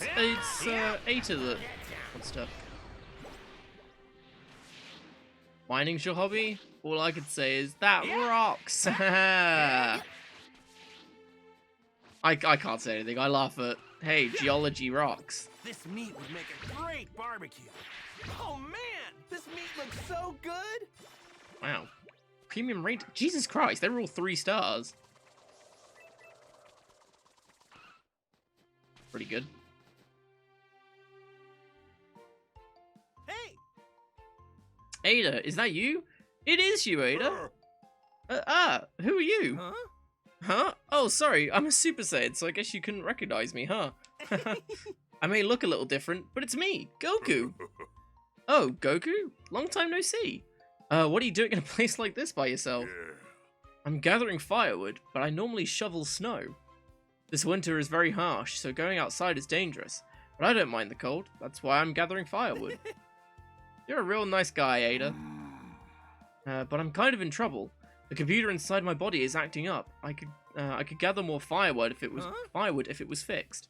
it's Ada that wants stuff. Mining's your hobby? All I could say is that rocks. I can't say anything. I laugh at, hey, geology rocks. This meat would make a great barbecue. Oh man, this meat looks so good. Wow. Premium rate? Jesus Christ, they're all 3 stars. Pretty good. Hey! Ada, is that you? It is you, Ada. Who are you? Huh? Huh? Oh, sorry, I'm a Super Saiyan, so I guess you couldn't recognize me, huh? I may look a little different, but it's me, Goku. Oh, Goku? Long time no see. What are you doing in a place like this by yourself? I'm gathering firewood, but I normally shovel snow. This winter is very harsh, so going outside is dangerous. But I don't mind the cold, that's why I'm gathering firewood. You're a real nice guy, Ada. But I'm kind of in trouble. The computer inside my body is acting up. I could gather more firewood if it was fixed.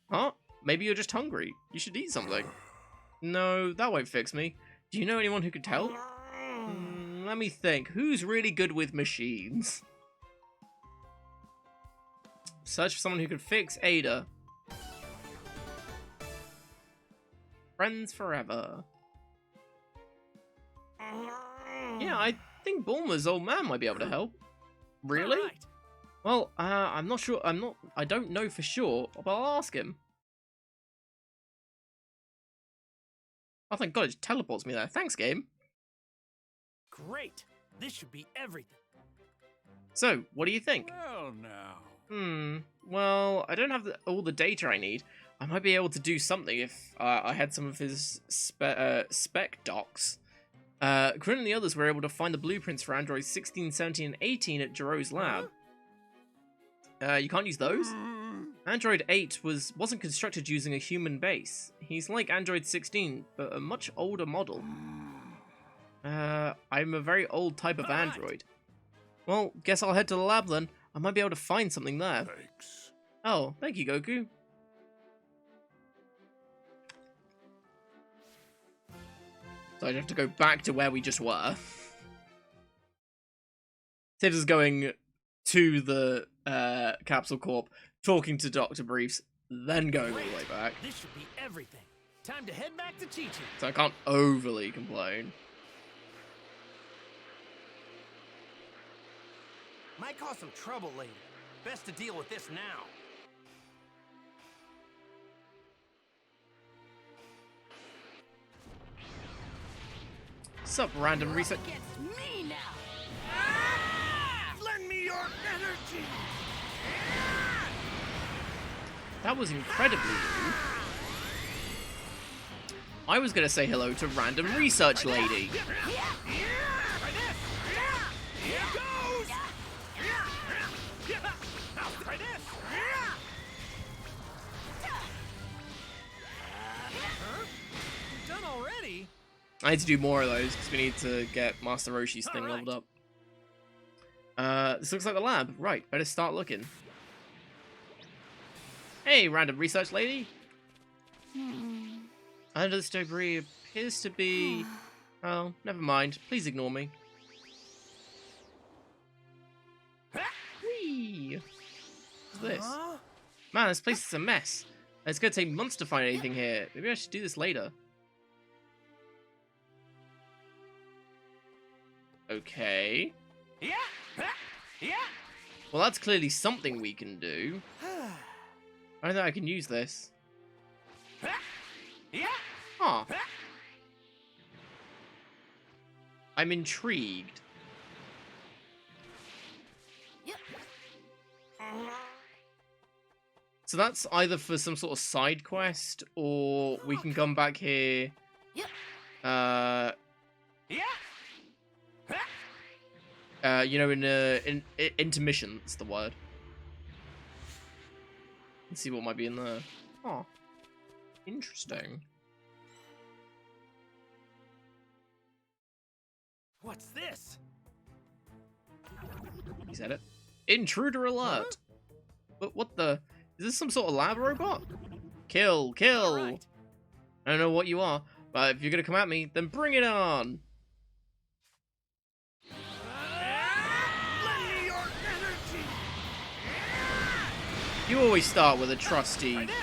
Huh? Maybe you're just hungry. You should eat something. No, that won't fix me. Do you know anyone who could help? Let me think. Who's really good with machines? Search for someone who could fix Ada. Friends forever. Yeah, I think Bulma's old man might be able to help. Really? Right. Well, I'm not sure. I don't know for sure, but I'll ask him. Oh, thank God, it just teleports me there. Thanks, game. Great. This should be everything. So, what do you think? Well, now. Well, I don't have all the data I need. I might be able to do something if I had some of his spec docs. Quinn and the others were able to find the blueprints for Androids 16, 17, and 18 at Jiro's lab. You can't use those? Android 8 wasn't constructed using a human base. He's like Android 16, but a much older model. I'm a very old type of android. Well, guess I'll head to the lab then. I might be able to find something there. Thanks. Oh, thank you, Goku. So I have to go back to where we just were. Sid is going to the Capsule Corp, talking to Dr. Briefs, then going all the way back. This should be everything. Time to head back to Chi-Chi. So I can't overly complain. Might cause some trouble later. Best to deal with this now. Sup, random reset. Against me now. Lend me your energy. That was incredibly rude. I was going to say hello to random research lady. Here goes. I'll try this. Huh? You're done already? I need to do more of those because we need to get Master Roshi's thing leveled up. This looks like the lab. Right, better start looking. Hey, random research lady. Under this debris appears to be... Oh, never mind. Please ignore me. Whee! What's this? Huh? Man, this place is a mess. It's going to take months to find anything here. Maybe I should do this later. Okay. Yeah. Yeah. Well, that's clearly something we can do. I don't think I can use this. Yeah. Huh. I'm intrigued. So that's either for some sort of side quest, or we can come back here. Yeah. You know, in intermission, that's the word. Let's see what might be in there. Oh, interesting. What's this? He said it. Intruder alert. But what the? Is this some sort of lab robot? Kill, kill. Alright. I don't know what you are, but if you're gonna come at me, then bring it on. Lend me your energy. You always start with a trusty. Try this.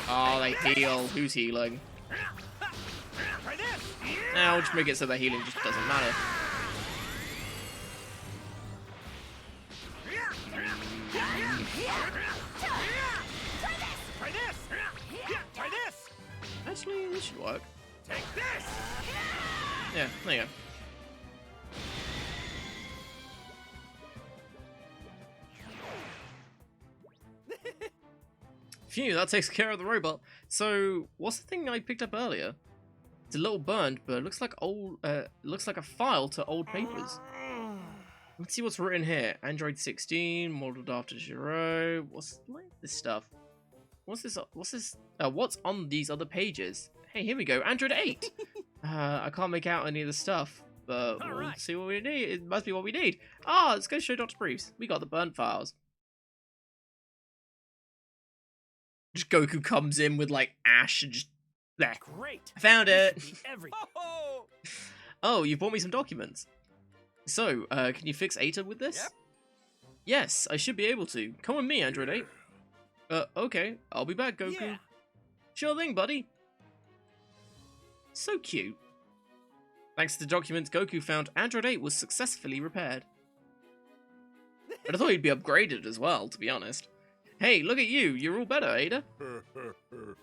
Oh, they heal. Who's healing? Try this. Now we'll just make it so the healing just doesn't matter. Try this. Try this. Actually, this should work. Take this. Yeah, there you go. Phew, that takes care of the robot. So, what's the thing I picked up earlier? It's a little burned, but it looks like looks like a file to old papers. Let's see what's written here. Android 16, modeled after Giro. What's this stuff? What's this? What's on these other pages? Hey, here we go. Android 8. I can't make out any of the stuff, but we'll Alright. see what we need. It must be what we need. Ah, let's go show Dr. Briefs. We got the burnt files. Just Goku comes in with like ash and just there. Great. I found it. This should be everything. Oh. Oh, you brought me some documents. So, can you fix Eta with this? Yep. Yes, I should be able to. Come with me, Android 8. Okay. I'll be back, Goku. Yeah. Sure thing, buddy. So cute. Thanks to the documents, Goku found Android 8 was successfully repaired. But I thought he'd be upgraded as well, to be honest. Hey, look at you. You're all better, Ada.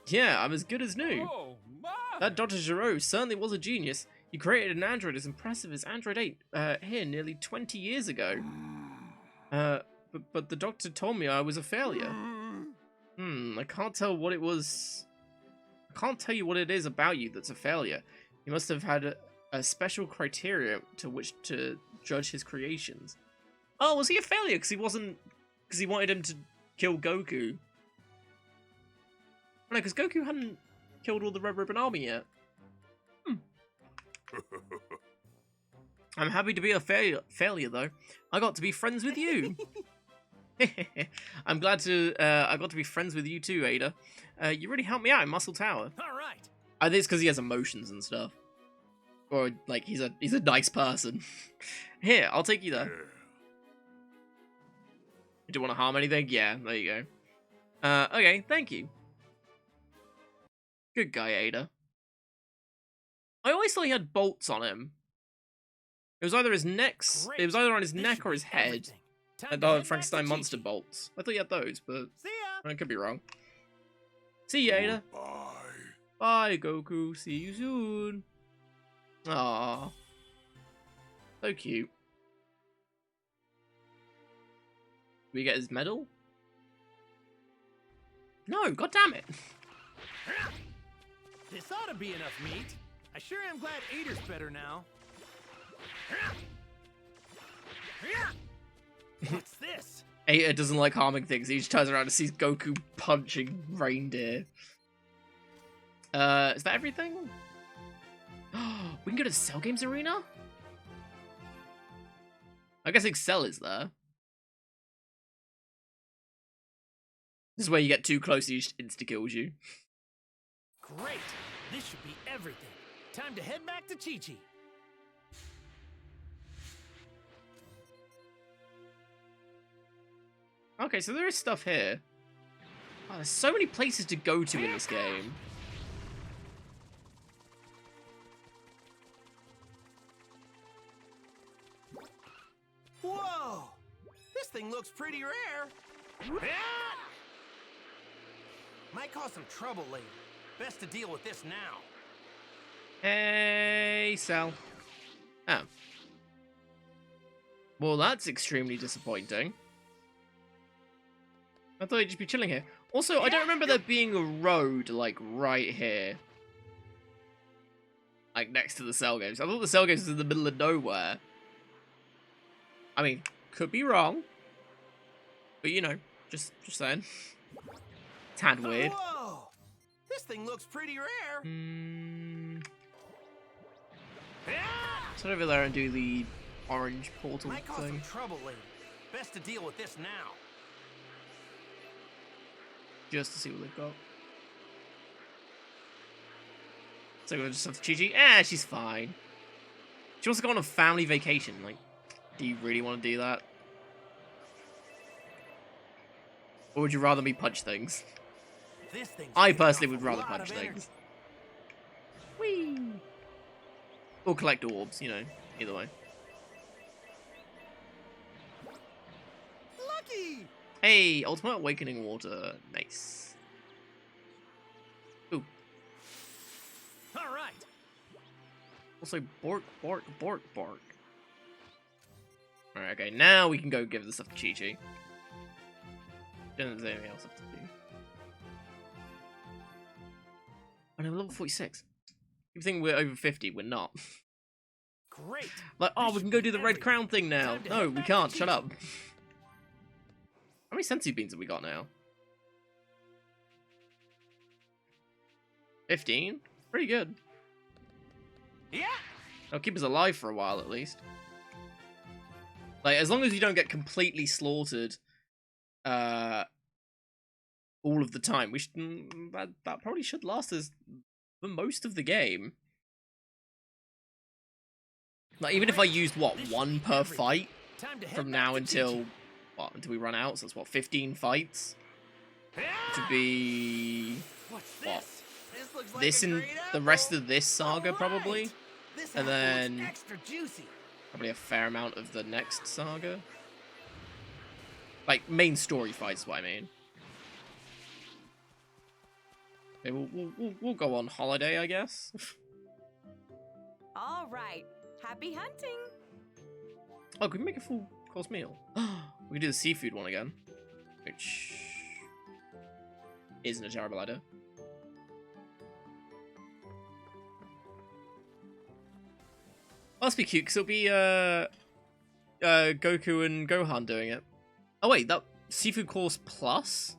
Yeah, I'm as good as new. Oh my. That Dr. Giro certainly was a genius. He created an android as impressive as Android 8 here nearly 20 years ago. But the doctor told me I was a failure. I can't tell what it was. I can't tell you what it is about you that's a failure. You must have had a special criteria to which to judge his creations. Oh, was he a failure because he wasn't? Because he wanted him to kill Goku? No, because Goku hadn't killed all the Red Ribbon Army yet. I'm happy to be a failure though. I got to be friends with you. I'm glad to. I got to be friends with you too, Ada. You really helped me out in Muscle Tower. All right. I think it's because he has emotions and stuff, or like he's a nice person. Here, I'll take you there. You don't want to harm anything? Yeah, there you go. Okay, thank you. Good guy, Ada. I always thought he had bolts on him. It was either his necks. Great. It was either on his This neck should or be his head. everything. Time And to head back Frankenstein to monster Chi-Chi. bolts. I thought he had those, but See ya. I could be wrong. See you, Ada. Bye. Bye, Goku. See you soon. Aww. So cute. Did we get his medal? No, god damn it. This ought to be enough meat. I sure am glad Ader's better now. What's this? Ada doesn't like harming things. He just turns around and sees Goku punching reindeer. Is that everything? We can go to the Cell Games Arena? I guess Excel is there. This is where you get too close, he just insta-kills you. Great. This should be everything. Time to head back to Chi-Chi. Okay, so there is stuff here. Oh, there's so many places to go to in this game. Whoa! This thing looks pretty rare. Might cause some trouble later. Best to deal with this now. Hey, Cell. Oh. Well, that's extremely disappointing. I thought you'd just be chilling here. Also, I don't remember there being a road, like, right here. Like, next to the Cell Games. I thought the Cell Games was in the middle of nowhere. I mean, could be wrong. But, you know, just saying. Tad weird. Whoa! This thing looks pretty rare. Let's head over there and do the orange portal Might cause thing. some trouble later. Best to deal with this now. Just to see what they've got. So we'll just have to Chi-Chi. She's fine. She wants to go on a family vacation. Like, do you really want to do that? Or would you rather me punch things? This thing's I giving personally off would a rather lot punch of things. Whee! Or collect orbs, you know, either way. Lucky! Hey, Ultimate Awakening Water. Nice. Ooh. All right. Also, bork, bork, bork, bork. Alright, okay, now we can go give the stuff to Chi-Chi. Don't there's anything else left to do. Oh no, we're level 46. You think we're over 50, we're not. Great. Like, oh, This we can should go be do the red everything. crown thing now. Time to No, head we back can't, to shut Chi-Chi. up. How many senzu beans have we got now? 15? Pretty good. Yeah. It'll keep us alive for a while, at least. Like, as long as you don't get completely slaughtered, all of the time, we should, that probably should last us for most of the game. Like, even if I used, what, one per fight from now until, what, until we run out, so that's, what, 15 fights? To be, What's what, this? This looks like this a and great the apple. rest of this saga, All probably? right. This And apple looks then extra juicy. probably a fair amount of the next saga. Like, main story fights is what I mean. Okay, we'll go on holiday, I guess. All right. Happy hunting. Oh, can we make a full course meal? We can do the seafood one again. Which isn't a terrible idea. Must be cute, because it'll be Goku and Gohan doing it. Oh wait, that seafood course plus?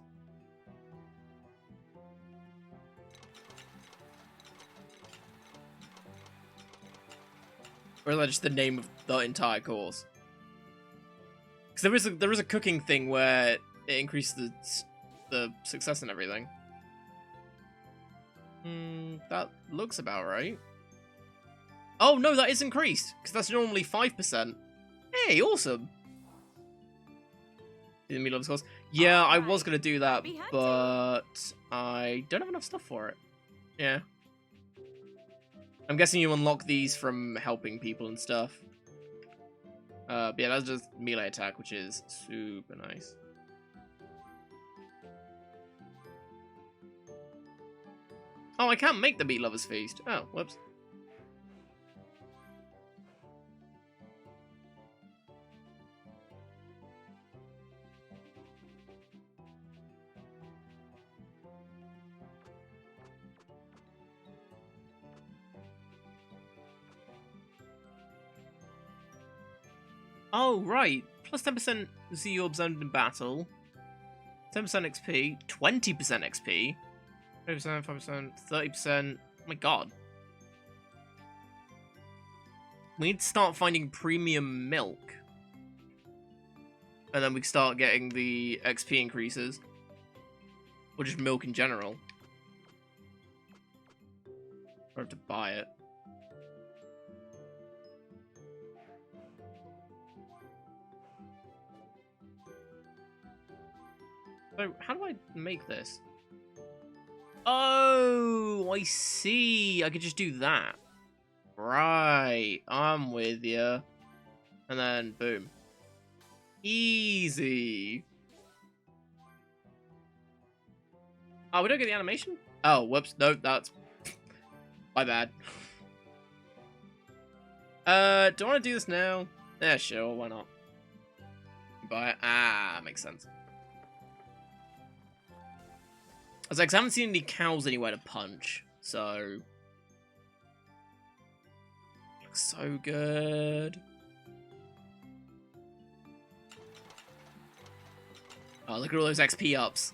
Or is that just the name of the entire course? Because there is a cooking thing where it increases the success and everything. That looks about right. Oh no, that is increased because that's normally 5%. Hey, awesome. In the middle of the course. Yeah, I was gonna do that, Happy hunting. but I don't have enough stuff for it. Yeah. I'm guessing you unlock these from helping people and stuff. But yeah, that's just melee attack, which is super nice. Oh, I can't make the Meat Lovers Feast. Oh, whoops. Oh, right. Plus 10% Z orbs owned in battle. 10% XP. 20% XP. 30%, 5%, 30%. Oh my god. We need to start finding premium milk. And then we start getting the XP increases. Or just milk in general. Or have to buy it. So, how do I make this? Oh, I see. I could just do that. Right. I'm with you. And then, boom. Easy. Oh, we don't get the animation? Oh, whoops. No, that's... my bad. Do I want to do this now? Yeah, sure. Why not? Buy it. Ah, makes sense. I was like, 'cause I haven't seen any cows anywhere to punch, so... Looks so good. Oh, look at all those XP ups.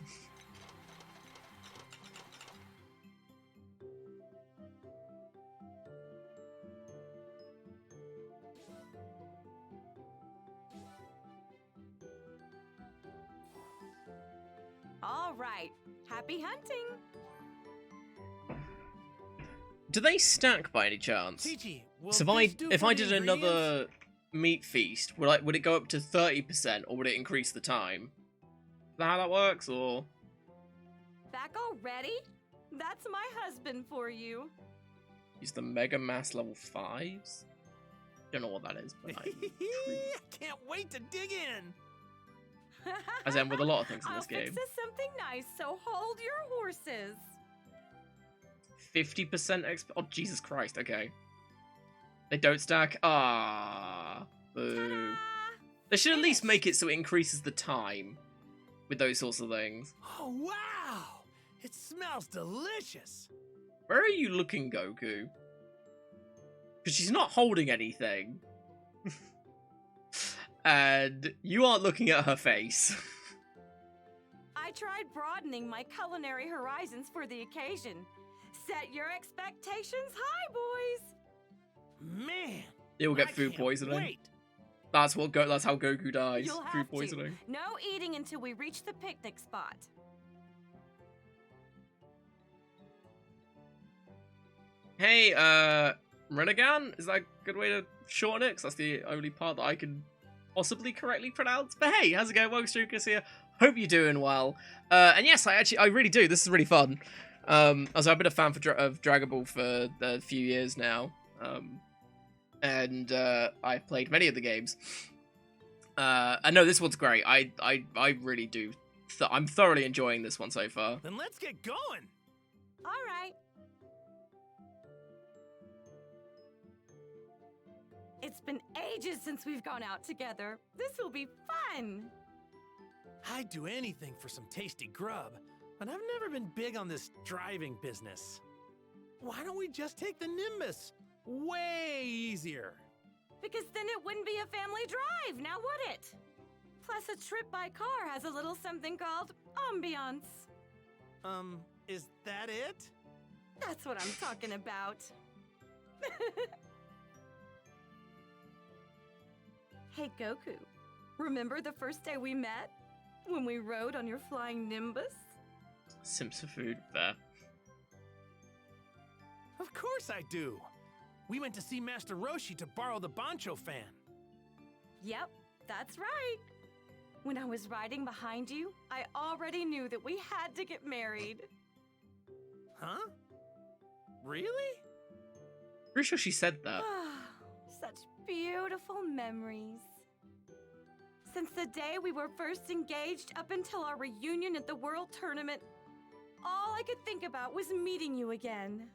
All right. Happy hunting. Do they stack by any chance? Chi-Chi, will So this do if for I the did ingredients? another meat feast, would it go up to 30% or would it increase the time? Is that how that works, or? Back already? That's my husband for you. Use the Mega Mass level 5s? Don't know what that is, but I'm intrigued. I can't wait to dig in. As in with a lot of things in I'll this game. fix us something nice, so hold your horses. 50% XP. Oh, Jesus Christ, okay. They don't stack? Ah. Boo. Ta-da! They should at least Finished. make it so it increases the time with those sorts of things. Oh, wow. It smells delicious. Where are you looking, Goku? Because she's not holding anything. And you aren't looking at her face. I tried broadening my culinary horizons for the occasion. Set your expectations high, boys. Man. You'll get I food can't poisoning. Wait. That's how Goku dies. You'll Food have poisoning. to. No eating until we reach the picnic spot. Hey, Renegan? Is that a good way to shorten it? Because that's the only part that I can possibly correctly pronounce. But hey, how's it going? Welcome to Lucas here. Hope you're doing well. And yes, I really do. This is really fun. As I've been a fan of Dragon Ball for a few years now. And I've played many of the games. I know this one's great. I really do. I'm thoroughly enjoying this one so far. Then let's get going. All right. It's been ages since we've gone out together. This will be fun. I'd do anything for some tasty grub, but I've never been big on this driving business. Why don't we just take the Nimbus? Way easier. Because then it wouldn't be a family drive, now would it? Plus, a trip by car has a little something called ambiance. Is that it? That's what I'm talking about. Hey, Goku. Remember the first day we met? When we rode on your flying Nimbus? Simps for food, there. Of course I do. We went to see Master Roshi to borrow the Bancho fan. Yep, that's right. When I was riding behind you, I already knew that we had to get married. Huh? Really? Pretty sure she said that. Such beautiful memories. Since the day we were first engaged up until our reunion at the World Tournament, all I could think about was meeting you again.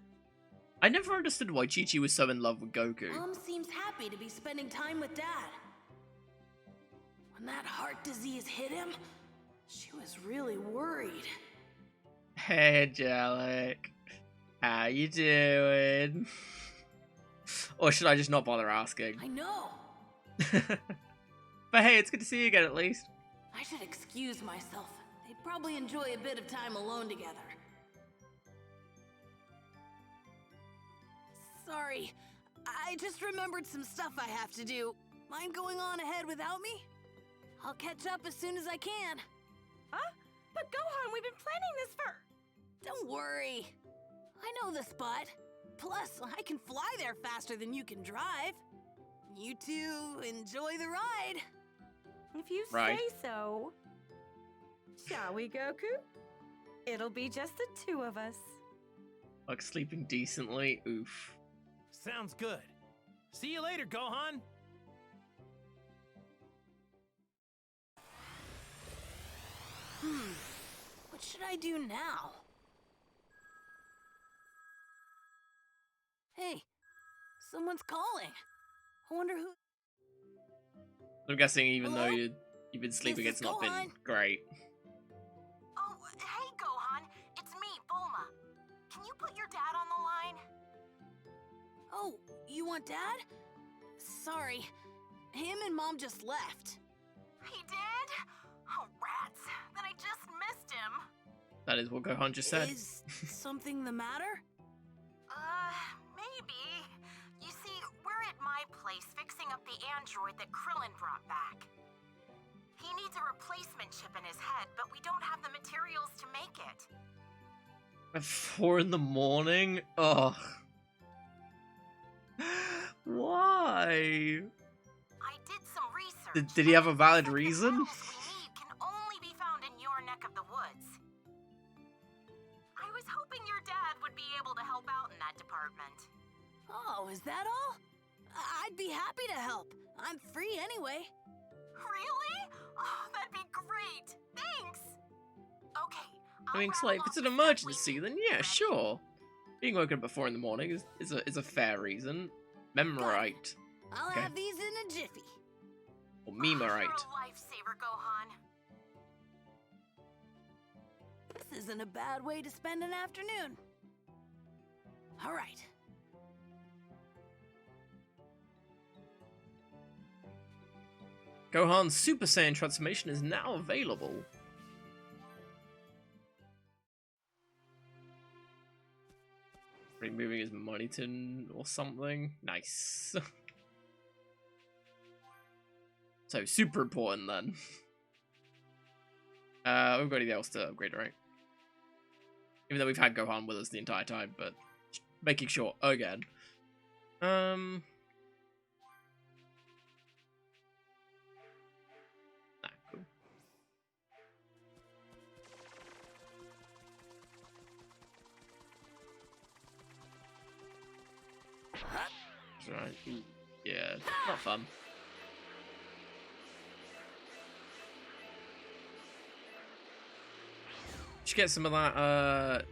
I never understood why Chi-Chi was so in love with Goku. Mom seems happy to be spending time with Dad. When that heart disease hit him, she was really worried. Hey, Angelic. How you doing? Or should I just not bother asking? I know. But hey, it's good to see you again at least. I should excuse myself. They'd probably enjoy a bit of time alone together. Sorry, I just remembered some stuff I have to do. Mind going on ahead without me? I'll catch up as soon as I can. Huh? But Gohan, we've been planning this for... Don't worry. I know the spot. Plus, I can fly there faster than you can drive. You two enjoy the ride. If you Right. say so. Shall we, Goku? It'll be just the two of us. Like sleeping decently, oof. Sounds good. See you later, Gohan. What should I do now? Hey, someone's calling. I wonder who... I'm guessing even Hello? though you've been sleeping, This it's is not been Gohan. great. Oh, hey, Gohan. It's me, Bulma. Can you put your dad on the line? Oh, you want Dad? Sorry, him and Mom just left. He did? Oh, rats. Then I just missed him. That is what Gohan just said. Is something the matter? Maybe. You see, we're at my place fixing up the android that Krillin brought back. He needs a replacement chip in his head, but we don't have the materials to make it. At 4 in the morning? Ugh. Why? I did some research. Did he have a valid The reason? metals we need can only be found in your neck of the woods. I was hoping your dad would be able to help out in that department. Oh, is that all? I'd be happy to help. I'm free anyway. Really? Oh, that'd be great. Thanks. Okay. I mean, it's like, if it's an emergency, then yeah, sure. Being woken up at 4 in the morning is a fair reason. Memorite. I'll Okay. have these in a jiffy. Or You're Memorite. a lifesaver, Gohan. This isn't a bad way to spend an afternoon. All right. Gohan's Super Saiyan transformation is now available. Removing his monitor or something. Nice. So, super important then. We've got anything else to upgrade, right? Even though we've had Gohan with us the entire time, but making sure again. Nah, cool. Right. Yeah, not fun. Should get some of that,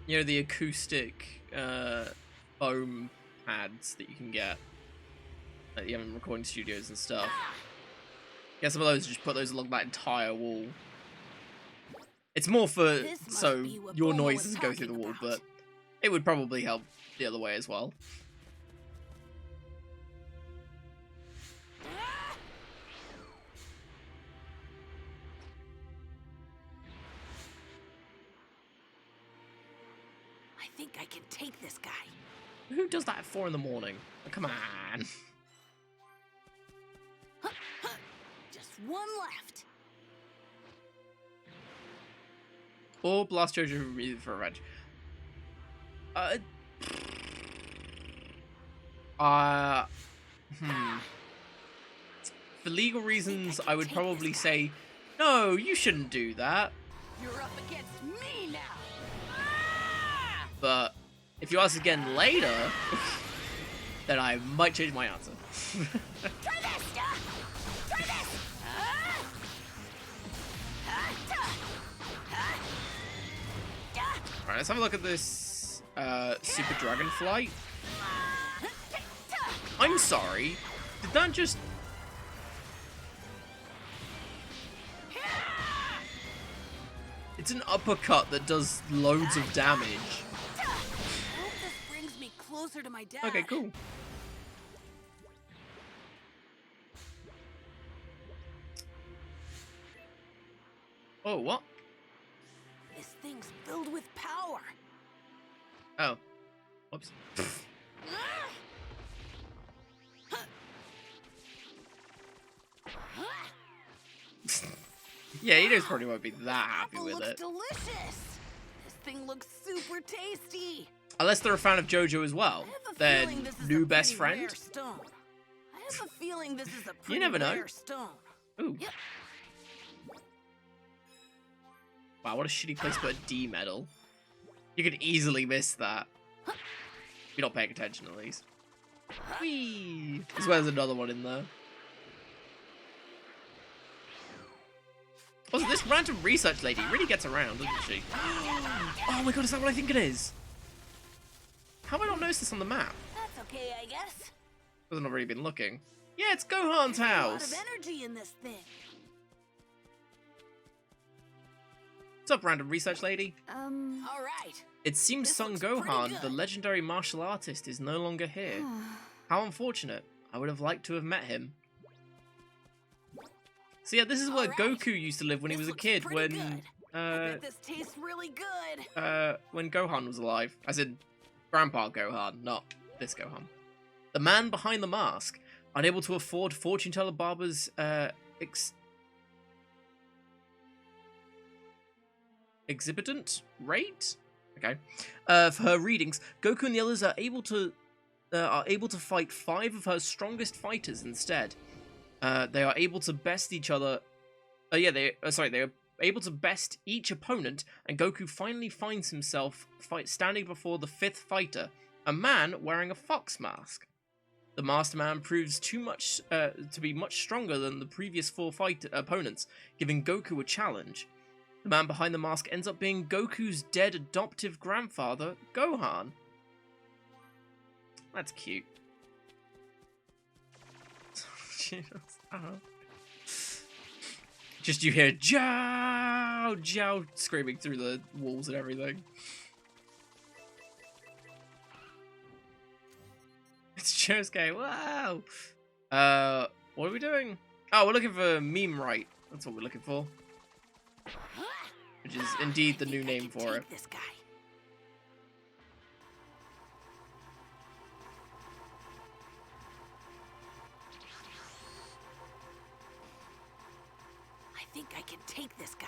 you know, the acoustic foam pads that you can get that you have in recording studios and stuff. Get some of those, just put those along that entire wall. It's more for This must so be what your Bulma noises was go through the talking wall, about. but it would probably help the other way as well. I think I can take this guy. Who does that at 4 in the morning? Oh, come on. Just one left. Or blast Jojo for revenge. For legal reasons, I would probably say, no, you shouldn't do that. You're up against me now. But if you ask again later, then I might change my answer. Try this! Try this! Alright, let's have a look at this Super Dragon Flight. I'm sorry, did that just... It's an uppercut that does loads of damage. I hope this brings me closer to my dad. Okay, cool. Oh, what? This thing's filled with power. Oh. Whoops. Yeah, he knows probably won't be that happy Apple with looks it. delicious. This thing looks super tasty. Unless they're a fan of JoJo as well. I have a Then feeling this is new a best pretty friend? rare stone. I have a feeling this is a pretty never know. rare stone. Ooh. Yep. Wow, what a shitty place to put a D medal. You could easily miss that. If you're not paying attention at least. Whee! As well as another one in there. Also, this random research lady really gets around, doesn't she? Oh my god, is that what I think it is? How have I not noticed this on the map? That's okay, I guess. Because I've not really been looking. Yeah, it's Gohan's There's a lot house. of energy in this thing. What's up, random research lady? All right. It seems This Son looks pretty Gohan, good. the legendary martial artist, is no longer here. How unfortunate. I would have liked to have met him. So yeah, this is where Alright. Goku used to live when he This was a looks kid, pretty when good. I bet this tastes really good. when Gohan was alive. As in, Grandpa Gohan, not this Gohan. The man behind the mask, unable to afford fortune teller Barber's exorbitant rate? Okay. For her readings, Goku and the others are able to are able to fight 5 of her strongest fighters instead. They are able to best each other. They are able to best each opponent, and Goku finally finds himself standing before the 5th fighter, a man wearing a fox mask. The Master Man proves to be much stronger than the previous 4 opponents, giving Goku a challenge. The man behind the mask ends up being Goku's dead adoptive grandfather, Gohan. That's cute. Just you hear Jow, Jow screaming through the walls and everything. It's Josuke, wow! What are we doing? Oh, we're looking for Meme Right. That's what we're looking for. Which is indeed the new name for it. This guy. I think I can take this guy.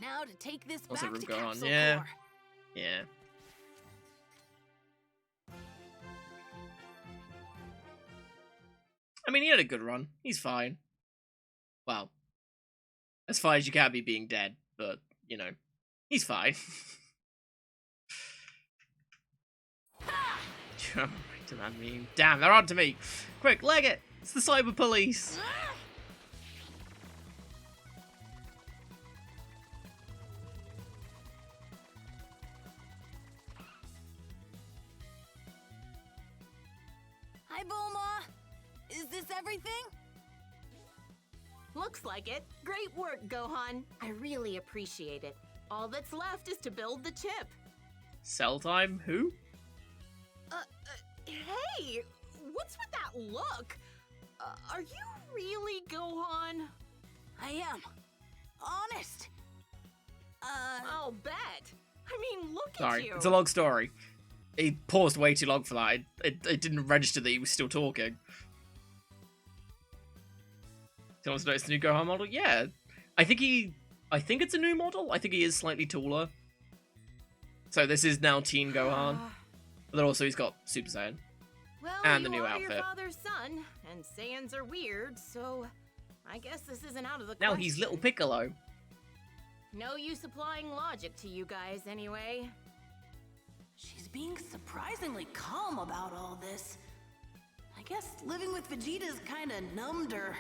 Now to take this Also back to Gohan, Capsule yeah. Corps. Yeah. I mean, he had a good run. He's fine. Well, as far as you can be being dead, but, you know, he's fine. Jump right to that meme. Damn, they're on to me. Quick, leg it. It's the cyber police. Hi, Bulma. Is this everything? Looks like it. Great work, Gohan. I really appreciate it. All that's left is to build the chip. Cell time? Who? Hey, what's with that look? Are you really Gohan? I am. Honest. I'll bet. I mean, look Sorry, at you. it's a long story. He paused way too long for that. It didn't register that he was still talking. Someone wants to notice the new Gohan model? Yeah. I think it's a new model. I think he is slightly taller. So this is now Teen Gohan. But then also he's got Super Saiyan. Well, And the you new are outfit. your father's son, and Saiyans are weird, so I guess this isn't out of the Now question. he's Little Piccolo. No use applying logic to you guys, anyway. She's being surprisingly calm about all this. I guess living with Vegeta's kinda numbed her.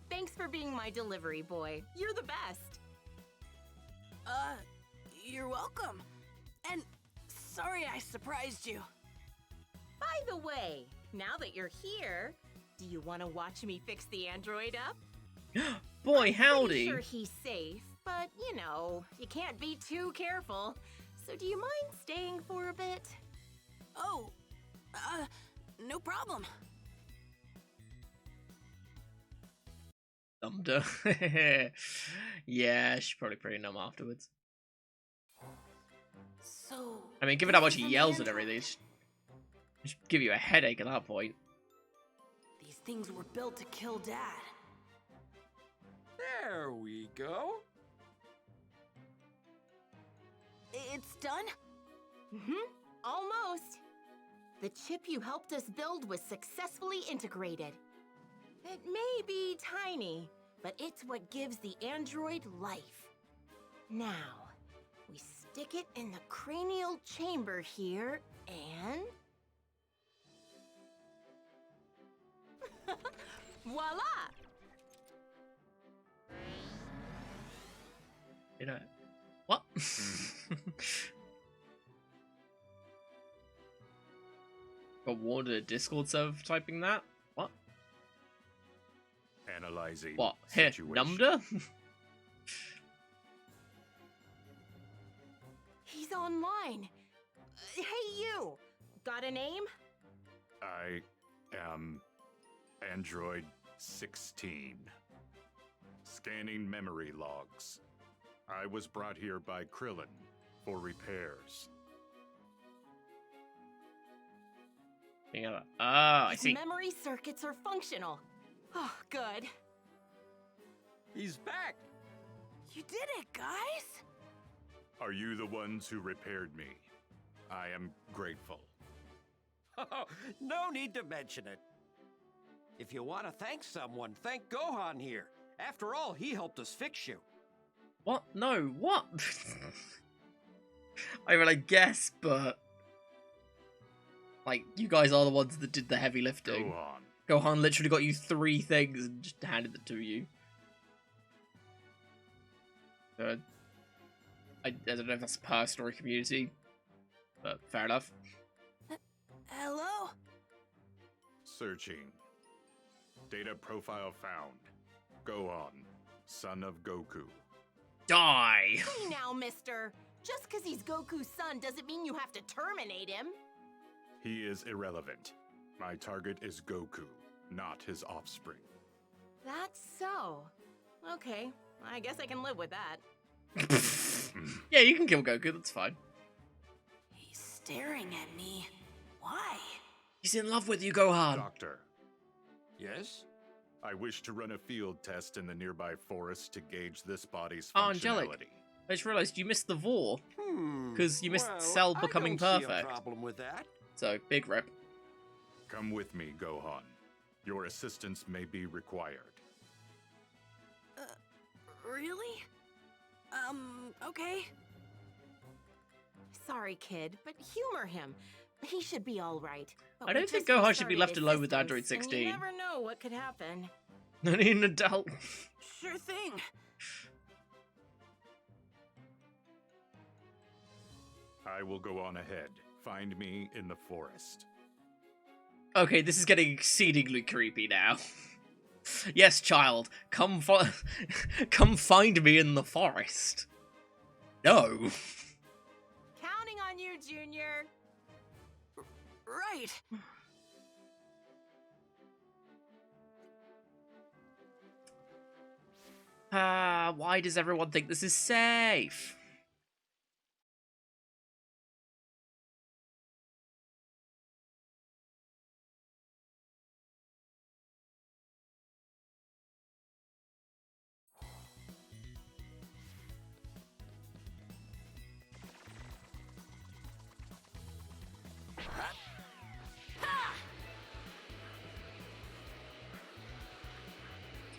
Thanks for being my delivery boy. You're the best. You're welcome. And sorry I surprised you. By the way, now that you're here, do you want to watch me fix the android up? Boy, Pretty howdy. sure he's safe, but you know, you can't be too careful. So do you mind staying for a bit? Oh, no problem. Dumbed. Yeah, she's probably pretty numb afterwards. So... I mean, given how much this he is an yells at android. everything, it should give you a headache at that point. These things were built to kill Dad. There we go. It's done? Mm-hmm. Almost. The chip you helped us build was successfully integrated. It may be tiny, but it's what gives the android life. Now, we stick it in the cranial chamber here, and... voila! You know what? Got warned at a Discord server for typing that? What? Analyzing What? Here, situation. Numda? He's online. Hey, you! Got a name? I am Android 16. Scanning memory logs. I was brought here by Krillin for repairs. Ah, I His see. memory circuits are functional. Oh, good. He's back! You did it, guys! Are you the ones who repaired me? I am grateful. Oh, no need to mention it. If you want to thank someone, thank Gohan here. After all, he helped us fix you. What? No, what? I mean, I guess, but... Like, you guys are the ones that did the heavy lifting. Gohan literally got you 3 things and just handed them to you. I don't know if that's personal or community, but fair enough. Hello? Searching. Data profile found. Gohan, son of Goku. Die! Hey now, mister. Just because he's Goku's son doesn't mean you have to terminate him. He is irrelevant. My target is Goku, not his offspring. That's so. Okay, I guess I can live with that. Yeah, you can kill Goku, that's fine. He's staring at me. Why? He's in love with you, Gohan. Doctor, Yes? I wish to run a field test in the nearby forest to gauge this body's Oh, Angelic. functionality. I just realised you missed the Vor. 'Cause you missed well, Cell becoming I don't see perfect. a problem with that. So, big rip. Come with me, Gohan. Your assistance may be required. Really? Okay. Sorry, kid, but humor him. He should be all right. But I we don't think just Gohan should be restarted left his alone with systems, Android and 16. You never know what could happen. I need an adult. Sure thing. I will go on ahead. Find me in the forest. Okay, this is getting exceedingly creepy now. Yes, child, come come find me in the forest. No. Counting on you, Junior. Right. Why does everyone think this is safe?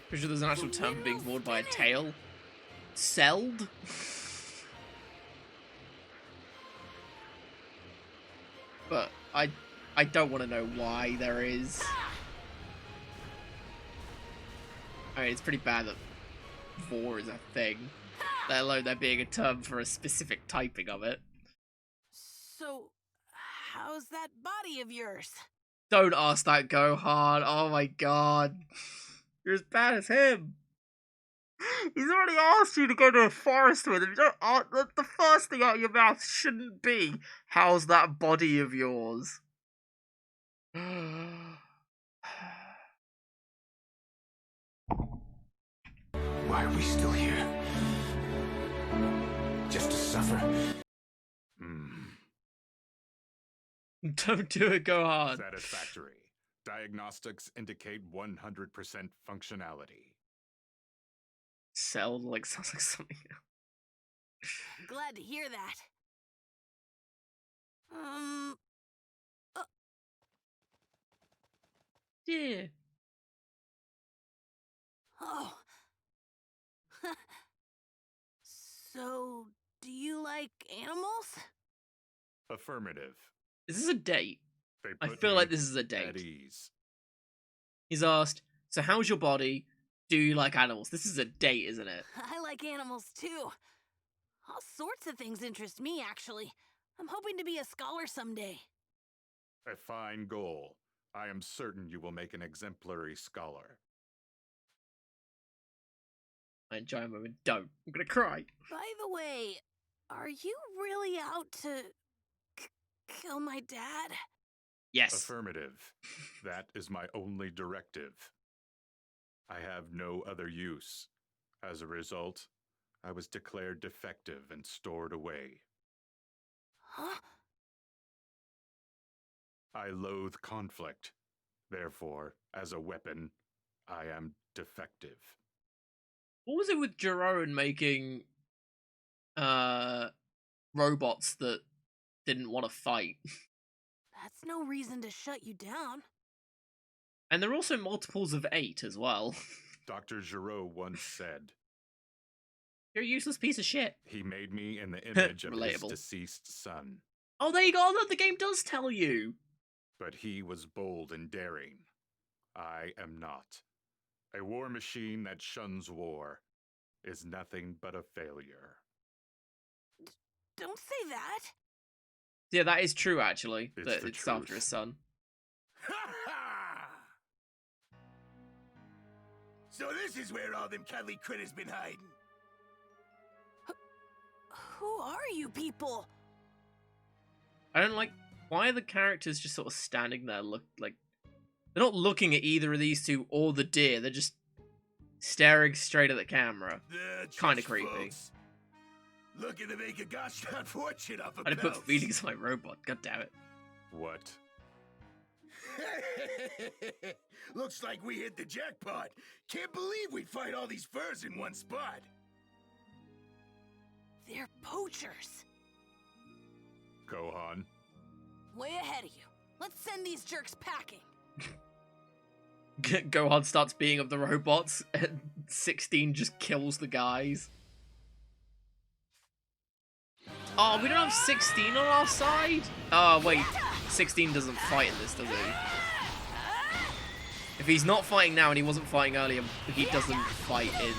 Pretty sure there's an actual term for being bored by a tail. Celled? But I don't want to know why there is. I mean, it's pretty bad that vor is a thing, let alone there being a term for a specific typing of it. So, how's that body of yours? Don't ask that, Gohan. Oh my god. You're as bad as him. He's already asked you to go to a forest with him. You don't the first thing out of your mouth shouldn't be, how's that body of yours? Why are we still here? Just to suffer? Don't do it, Gohan. Satisfactory. Diagnostics indicate 100% functionality. Sounds like something else. Glad to hear that. Yeah. Oh. So, do you like animals? Affirmative. Is this a date? They I put feel me like this is a at date. ease. He's asked, so how's your body? Do you like animals? This is a date, isn't it? I like animals too. All sorts of things interest me, actually. I'm hoping to be a scholar someday. A fine goal. I am certain you will make an exemplary scholar. I enjoy a moment. Don't. I'm gonna cry. By the way, are you really out to kill my dad? Yes. Affirmative. That is my only directive. I have no other use. As a result, I was declared defective and stored away. Huh? I loathe conflict. Therefore, as a weapon, I am defective. What was it with Jerome making robots that didn't want to fight? That's no reason to shut you down. And there are also multiples of 8 as well. Dr. Giraud once said, You're a useless piece of shit. he made me in the image of his Relatable. deceased son. Oh, there you go. Look, the game does tell you. But he was bold and daring. I am not. A war machine that shuns war is nothing but a failure. Don't say that. Yeah, that is true, actually. It's That the it's after truth. his son. So this is where all them cuddly critters been hiding. Who are you people? I don't like... Why are the characters just sort of standing there, look like... They're not looking at either of these two or the deer. They're just staring straight at the camera. Kinda creepy. Folks. Looking to make a gosh darn fortune off of I'd put bells. feelings on my robot. God damn it. What? Looks like we hit the jackpot. Can't believe we find all these furs in one spot. They're poachers. Gohan? Way ahead of you. Let's send these jerks packing. Gohan starts being of the robots, and 16 just kills the guys. Oh, we don't have 16 on our side? Oh, wait. 16 doesn't fight in this, does he? If he's not fighting now and he wasn't fighting earlier, he doesn't fight in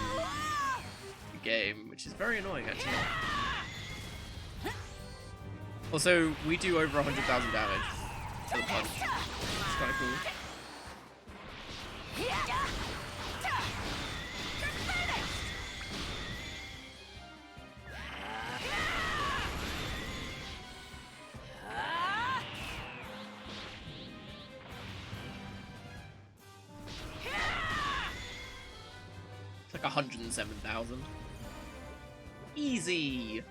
the game, which is very annoying, actually. Also, we do over 100,000 damage to the punch. It's kind of cool. It's like 107,000. Easy.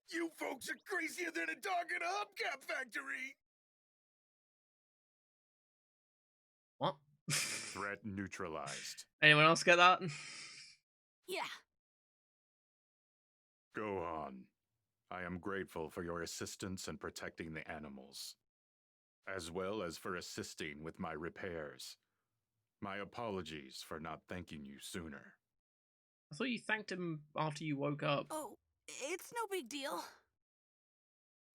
You folks are crazier than a dog in a hubcap factory. What? Threat neutralized. Anyone else get that? Yeah. Gohan, I am grateful for your assistance in protecting the animals, as well as for assisting with my repairs. My apologies for not thanking you sooner. I thought you thanked him after you woke up. Oh, it's no big deal.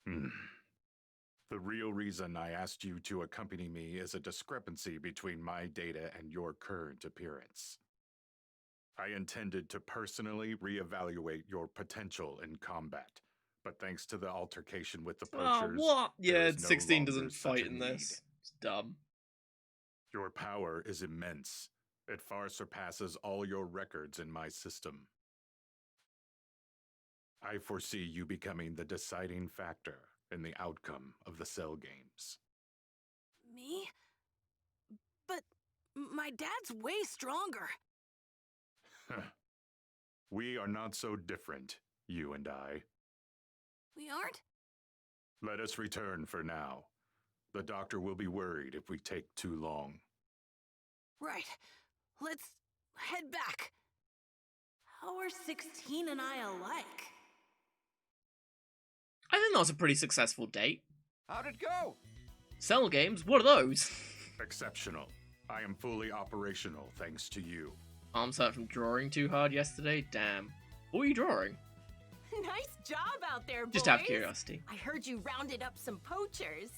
The real reason I asked you to accompany me is a discrepancy between my data and your current appearance. I intended to personally reevaluate your potential in combat, but thanks to the altercation with the poachers, what? there Yeah, is no 16 longer doesn't such fight a in need. this. It's dumb. Your power is immense. It far surpasses all your records in my system. I foresee you becoming the deciding factor in the outcome of the Cell games. Me? But my dad's way stronger. We are not so different, you and I. We aren't? Let us return for now. The doctor will be worried if we take too long. Right. Let's head back. How are 16 and I alike? I think that was a pretty successful date. How'd it go? Cell games? What are those? Exceptional. I am fully operational thanks to you. Arms hurt from drawing too hard yesterday? Damn. What were you drawing? Nice job out there, boys. Just out of curiosity. I heard you rounded up some poachers.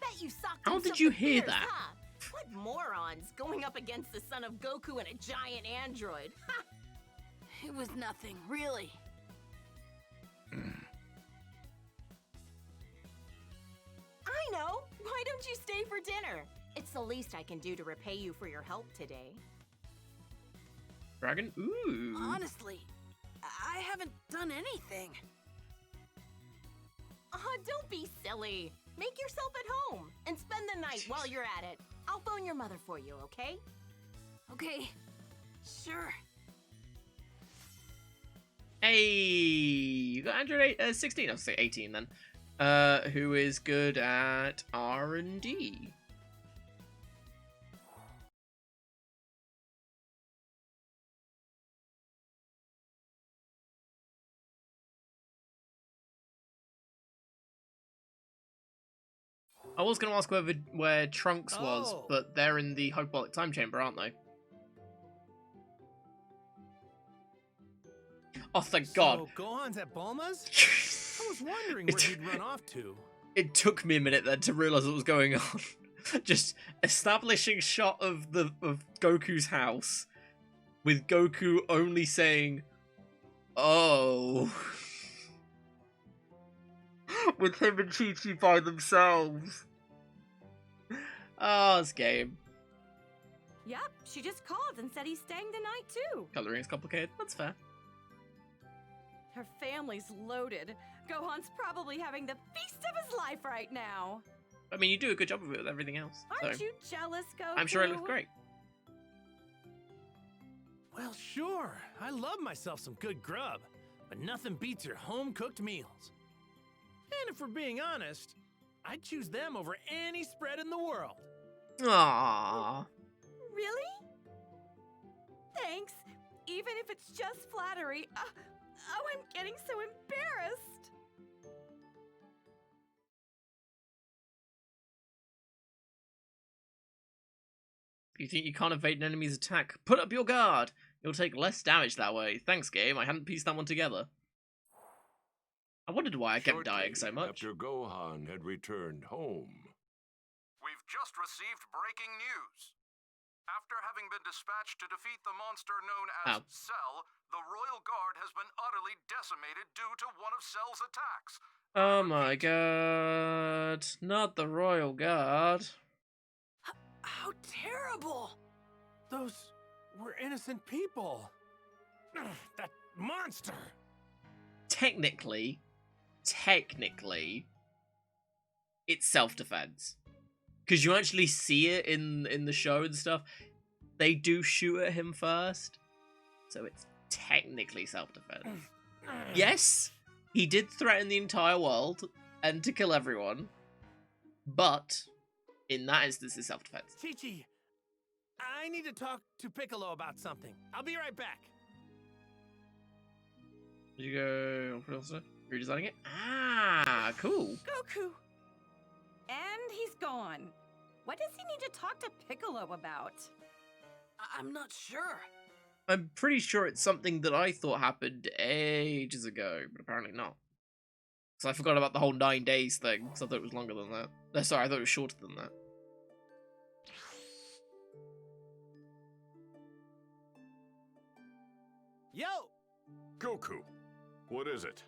Bet you socked How them did something you hear fierce, that? Huh? What morons going up against the son of Goku and a giant android? Ha! It was nothing, really. I know. Why don't you stay for dinner? It's the least I can do to repay you for your help today. Dragon? Ooh. Honestly, I haven't done anything. Oh, don't be silly. Make yourself at home and spend the night while you're at it. I'll phone your mother for you, okay? Okay, sure. Hey, you got Android 16. I'll say 18 then. Who is good at R&D? I was going to ask where Trunks was, Oh. but they're in the hyperbolic time chamber, aren't they? Oh, thank God. So Gohan's at Bulma's? I was wondering where he'd run off to. It took me a minute then to realize what was going on. Just establishing shot of Goku's house with Goku only saying, "Oh," with him and Chi-Chi by themselves. Oh, this game. Yep, she just called and said he's staying the night too. Coloring is complicated. That's fair. Her family's loaded. Gohan's probably having the feast of his life right now. I mean, you do a good job of it with everything else. Aren't so you jealous, Goku? I'm sure it looks great. Well, sure. I love myself some good grub, but nothing beats your home-cooked meals. And if we're being honest, I'd choose them over any spread in the world. Aww. Really? Thanks. Even if it's just flattery. Oh, I'm getting so embarrassed. If you think you can't evade an enemy's attack, put up your guard. You'll take less damage that way. Thanks, game. I hadn't pieced that one together. I wondered why I kept dying so much. After Gohan had returned home. We've just received breaking news. After having been dispatched to defeat the monster known as Cell, the Royal Guard has been utterly decimated due to one of Cell's attacks. Oh my god. Not the Royal Guard. How terrible! Those were innocent people. That monster! Technically, it's self-defense. Because you actually see it in the show and stuff. They do shoot at him first. So it's technically self-defense. Yes, he did threaten the entire world and to kill everyone. But in that instance, it's self-defense. Chi-Chi, I need to talk to Piccolo about something. I'll be right back. Did you go redesigning it? Ah, cool. Goku! And he's gone. What does he need to talk to Piccolo about? I'm not sure. I'm pretty sure it's something that I thought happened ages ago, but apparently not. So I forgot about the whole 9 days thing, because I thought it was longer than that. No, sorry, I thought it was shorter than that. Yo! Goku, what is it?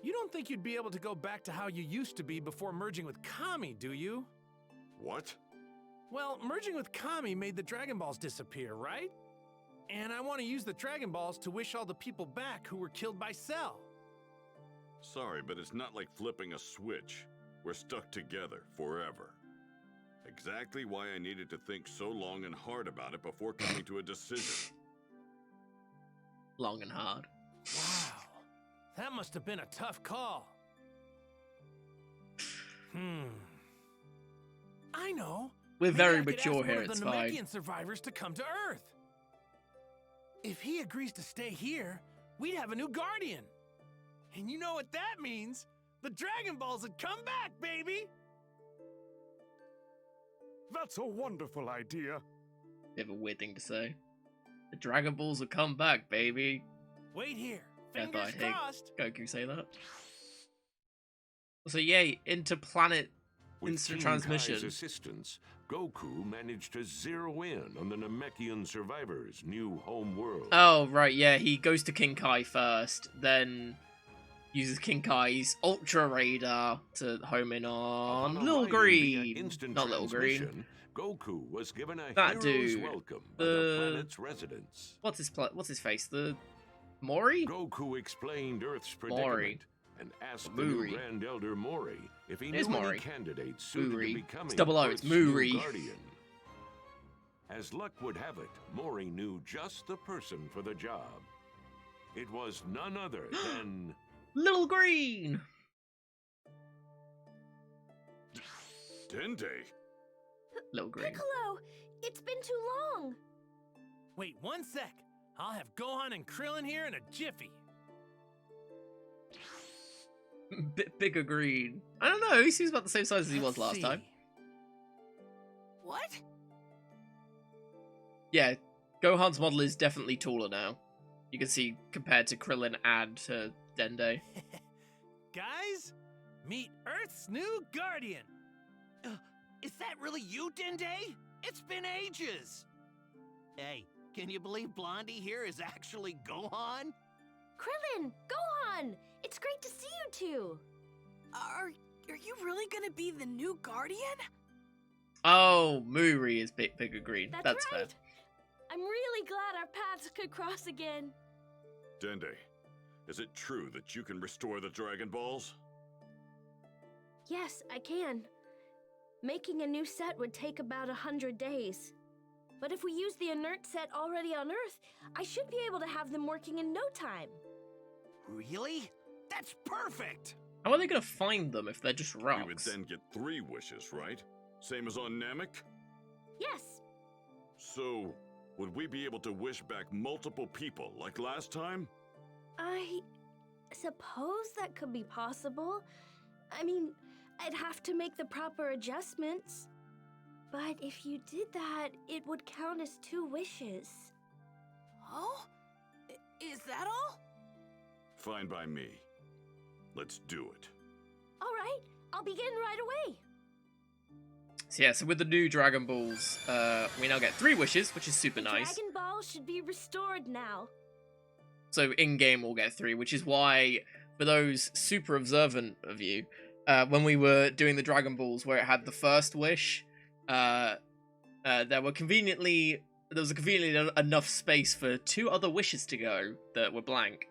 You don't think you'd be able to go back to how you used to be before merging with Kami, do you? What? Well, merging with Kami made the Dragon Balls disappear, right? And I want to use the Dragon Balls to wish all the people back who were killed by Cell. Sorry, but it's not like flipping a switch. We're stuck together forever. Exactly why I needed to think so long and hard about it before coming to a decision. Long and hard. Wow. That must have been a tough call. I know. We're Maybe very I could mature ask here, one of it's the fine. Namekian survivors to come to Earth. If he agrees to stay here, we'd have a new guardian. And you know what that means? The Dragon Balls would come back, baby! That's a wonderful idea. Bit of a weird thing to say. The Dragon Balls will come back, baby. Wait here. I thought Fingers I'd hear crossed. Goku say that. So yay, interplanet With instant King transmission. Kai's assistance, Goku managed to zero in on the Namekian survivors' new home world. Oh, right, yeah, he goes to King Kai first, then uses King Kai's Ultra Radar to home in on Upon Little arriving via Green. instant Not Little Green. transmission, Goku was given a That hero's dude. welcome by the planet's residents. What's his what's his face? The Mori? Goku explained Earth's Mori. predicament and asked the new Grand Elder Mori if he knew any candidates suited to becoming it's double O, it's Muri. guardian. As luck would have it, Mori knew just the person for the job. It was none other than... Little Green! Dende? Little Green. Piccolo, it's been too long. Wait 1 sec. I'll have Gohan and Krillin here in a jiffy. Bit bigger Green. I don't know, he seems about the same size as he was last time. What? Yeah, Gohan's model is definitely taller now. You can see compared to Krillin and to Dende. Guys, meet Earth's new guardian. Is that really you, Dende? It's been ages. Hey, can you believe Blondie here is actually Gohan? Krillin, Gohan, it's great to see you two. Are you really gonna be the new guardian? Oh, Muri is bigger Green. That's right. fair. I'm really glad our paths could cross again. Dende, is it true that you can restore the Dragon Balls? Yes, I can. Making a new set would take about 100 days. But if we use the inert set already on Earth, I should be able to have them working in no time. Really? That's perfect! How are they going to find them if they're just rocks? We would then get 3 wishes, right? Same as on Namek? Yes. So, would we be able to wish back multiple people like last time? I suppose that could be possible. I mean, I'd have to make the proper adjustments. But if you did that, it would count as 2 wishes. Oh? Is that all? Fine by me. Let's do it. All right, I'll begin right away. So yeah, so with the new Dragon Balls, we now get 3 wishes, which is super nice. Dragon Ball should be restored now. So in-game we'll get 3, which is why, for those super observant of you, when we were doing the Dragon Balls where it had the first wish, there was conveniently enough space for 2 other wishes to go that were blank.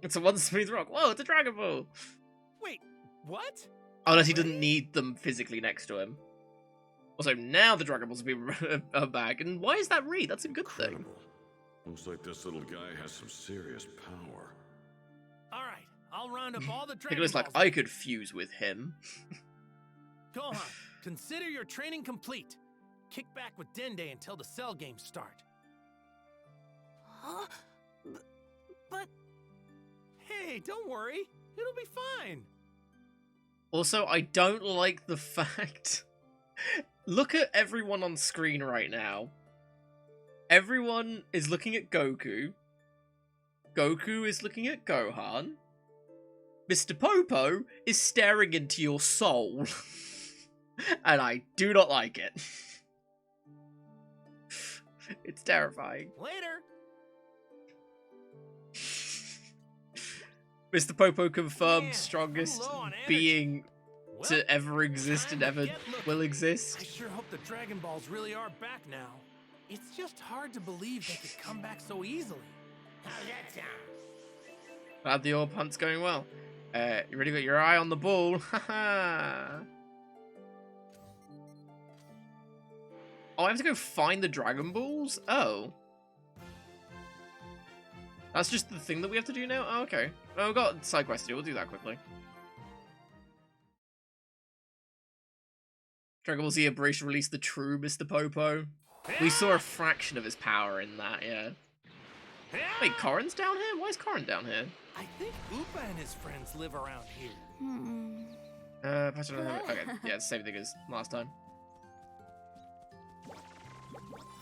And so one smooth rock. Whoa, it's a Dragon Ball! Wait, what? Unless he didn't need them physically next to him. Also, now the Dragon Balls will be back. And why is that Reed? That's a good thing. Looks like this little guy has some serious power. All right, I'll round up all the It Dragon looks Balls. like I could fuse with him. Gohan, consider your training complete. Kick back with Dende until the Cell games start. Huh? But... Hey, don't worry. It'll be fine. Also, I don't like the fact... Look at everyone on screen right now. Everyone is looking at Goku. Goku is looking at Gohan. Mr. Popo is staring into your soul. And I do not like it. It's terrifying. Later. Mr. Popo confirmed strongest being to ever exist and ever will exist. I sure hope the Dragon Balls really are back now. It's just hard to believe they could come back so easily. How's that sound? Glad the orb hunt's going well. You really got your eye on the ball. Haha. Oh, I have to go find the Dragon Balls? Oh. That's just the thing that we have to do now? Oh, okay. Oh, we've got side quest to do. We'll do that quickly. Dragon Ball Z Aberration released the true Mr. Popo. We saw a fraction of his power in that, yeah. Wait, Korin's down here? Why is Korin down here? I think Upa and his friends live around here. Okay, yeah, same thing as last time.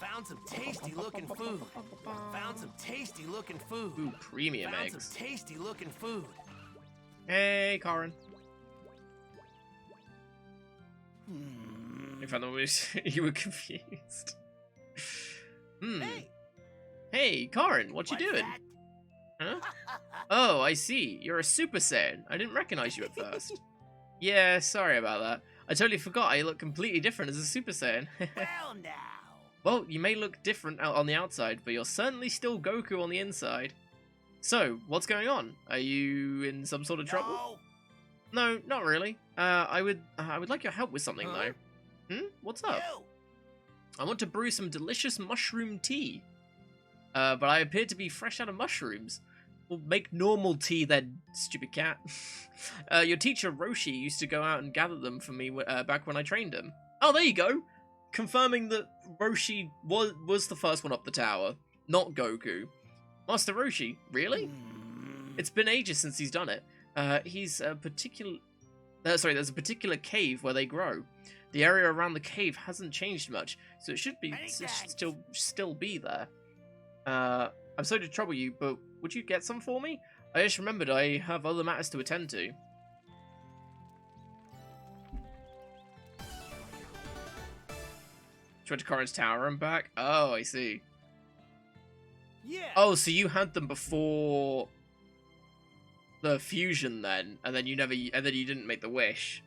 Found some tasty looking food. Found some tasty looking food. Ooh, premium Found eggs. some tasty looking food. Hey, Korin. You found the one you were confused. Hey, Korin, what you doing? Huh? Oh, I see. You're a Super Saiyan. I didn't recognize you at first. Yeah, sorry about that. I totally forgot I look completely different as a Super Saiyan. Well, now. Well, you may look different out on the outside, but you're certainly still Goku on the inside. So, what's going on? Are you in some sort of trouble? No, not really. I would like your help with something though. What's up? I want to brew some delicious mushroom tea. But I appear to be fresh out of mushrooms. Well, make normal tea then, stupid cat. Your teacher Roshi used to go out and gather them for me back when I trained him. Oh, there you go. Confirming that Roshi was the first one up the tower, not Goku. Master Roshi, really? It's been ages since he's done it. There's a particular cave where they grow. The area around the cave hasn't changed much, so it should still be there. I'm sorry to trouble you, but would you get some for me? I just remembered I have other matters to attend to. Went to Kakarot's tower and back? Oh, I see. Yeah. Oh, so you had them before the fusion then, and then you didn't make the wish.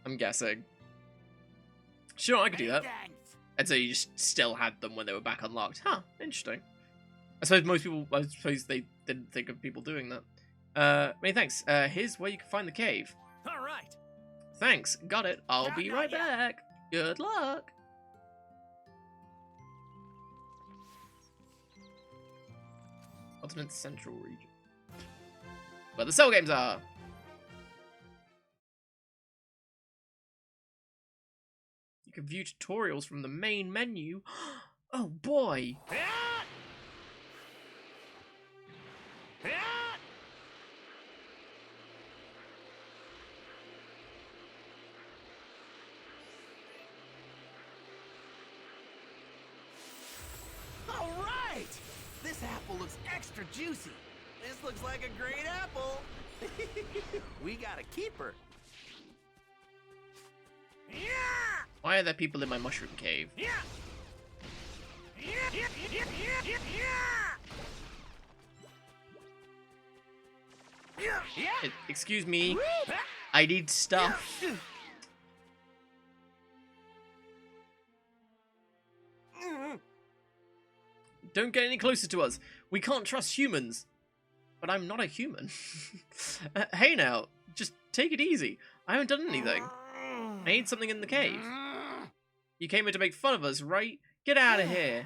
I'm guessing. Sure, I could do that. And so you just still had them when they were back unlocked. Huh, interesting. I suppose they didn't think of people doing that. Many thanks. Here's where you can find the cave. All right. Thanks, got it. I'll be right back. Good luck. Alternate Central region. Where the Cell games are. You can view tutorials from the main menu. Oh boy. All right. This apple looks extra juicy. This looks like a great apple. We got a keeper. Why are there people in my mushroom cave? Excuse me. I need stuff. Don't get any closer to us. We can't trust humans. But I'm not a human. Hey now, just take it easy. I haven't done anything. I need something in the cave. You came here to make fun of us, right? Get out of here.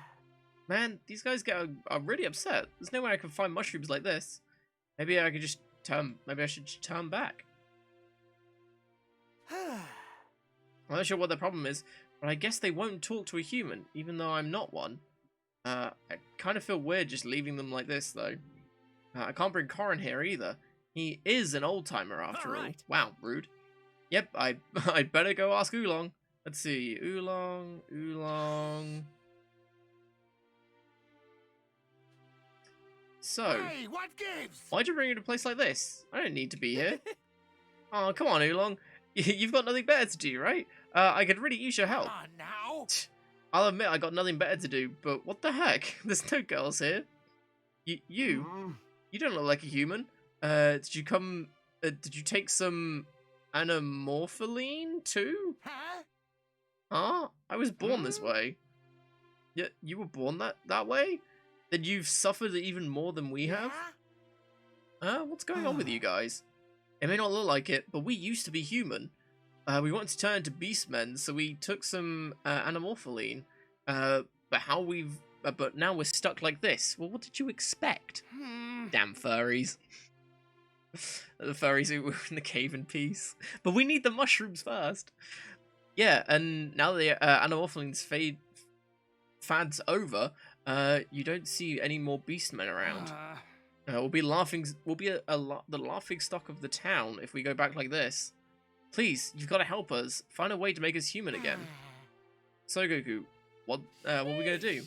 Man, these guys are really upset. There's no way I can find mushrooms like this. Maybe I should just turn back. I'm not sure what their problem is, but I guess they won't talk to a human, even though I'm not one. I kind of feel weird just leaving them like this, though. I can't bring Korin here either. He is an old-timer after all. Wow, rude. Yep, I'd better go ask Oolong. Let's see, Oolong. So, Hey, what gives? why'd you bring me to a place like this? I don't need to be here. Oh, come on, Oolong. You've got nothing better to do, right? I could really use your help. Come on now. I'll admit I got nothing better to do, but what the heck? There's no girls here. You don't look like a human. Did you take some anamorpholine too? Huh? Huh? I was born this way. Yeah, you were born that way? Then you've suffered even more than we have? What's going on with you guys? It may not look like it, but we used to be human. We wanted to turn into beastmen, so we took some anamorpholine. But now we're stuck like this. Well, what did you expect? Damn furries. The furries who were in the cave in peace. But we need the mushrooms first. Yeah, and now the anamorpholine's fad's over, you don't see any more beastmen around. We'll be the laughing stock of the town if we go back like this. Please, you've got to help us. Find a way to make us human again. So, Goku, what are we gonna do?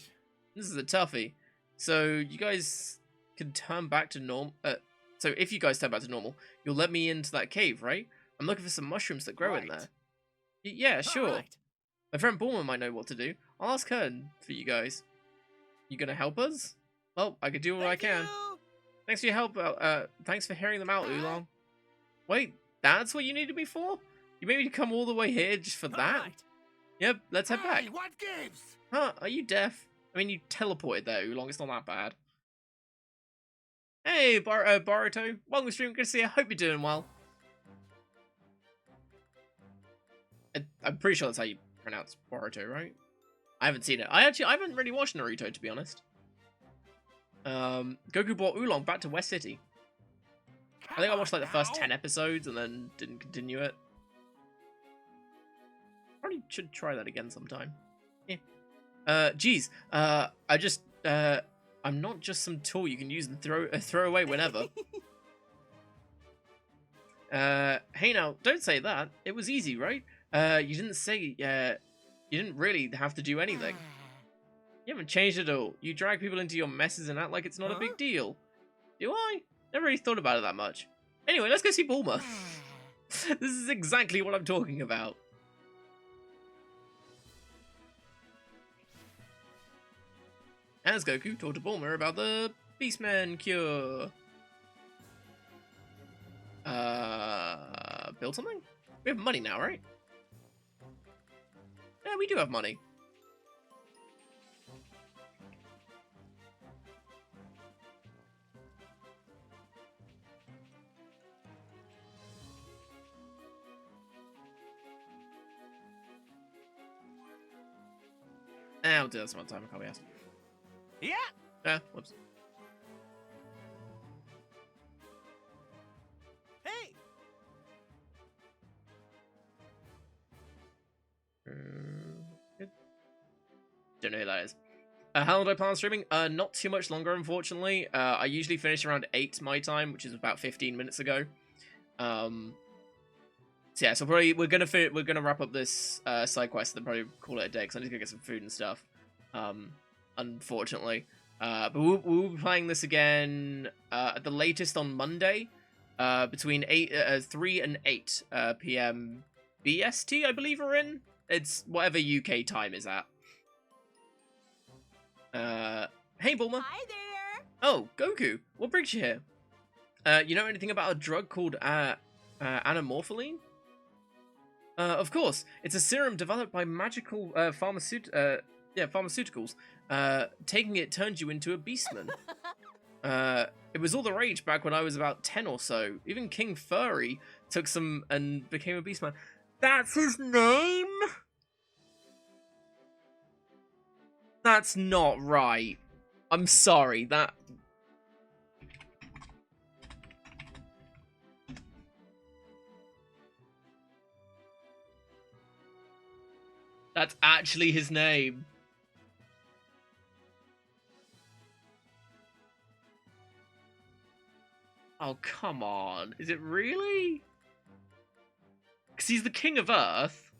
This is a toughie. So, you guys can turn back to normal. So, if you guys turn back to normal, you'll let me into that cave, right? I'm looking for some mushrooms that grow in there. Yeah, sure. My friend Bulma might know what to do. I'll ask her for you guys. You gonna help us? Well, I can do what I can. Thanks for your help. Thanks for hearing them out, Oolong. Wait, that's what you needed me for? You made me come all the way here just for that? Yep, let's head back. What gives? Huh, are you deaf? I mean, you teleported there, Oolong. It's not that bad. Hey, Boruto. Welcome to stream. Good to see you. Hope you're doing well. I'm pretty sure that's how you pronounce Boruto, right? I haven't seen it. I haven't really watched Naruto, to be honest. Goku brought Oolong back to West City. I think I watched like the first 10 episodes and then didn't continue it. Probably should try that again sometime. Yeah. Geez. I'm not just some tool you can use and throw away whenever. Hey now, don't say that. It was easy, right? You didn't say, you didn't really have to do anything. You haven't changed at all. You drag people into your messes and act like it's not a big deal. Do I? Never really thought about it that much. Anyway, let's go see Bulma. This is exactly what I'm talking about. As Goku talked to Bulma about the Beastman cure. Build something? We have money now, right? Yeah, we do have money. I'll do that some other time. I can't be asked. Yeah. Whoops. Hey. Don't know who that is. How long do I plan on streaming? Not too much longer, unfortunately. I usually finish around 8 my time, which is about 15 minutes ago. So yeah, so probably we're gonna wrap up this side quest and then probably call it a day because I need to go get some food and stuff. Unfortunately, but we'll be playing this again at the latest on Monday, between 3 and 8 p.m. BST, I believe we're in. It's whatever UK time is at. Hey Bulma. Hi there. Oh, Goku. What brings you here? You know anything about a drug called anamorpholine? Of course. It's a serum developed by magical pharmaceuticals. Taking it turns you into a beastman. It was all the rage back when I was about 10 or so. Even King Furry took some and became a beastman. That's his name? That's not right. I'm sorry, That's actually his name. Oh, come on. Is it really? Because he's the King of Earth.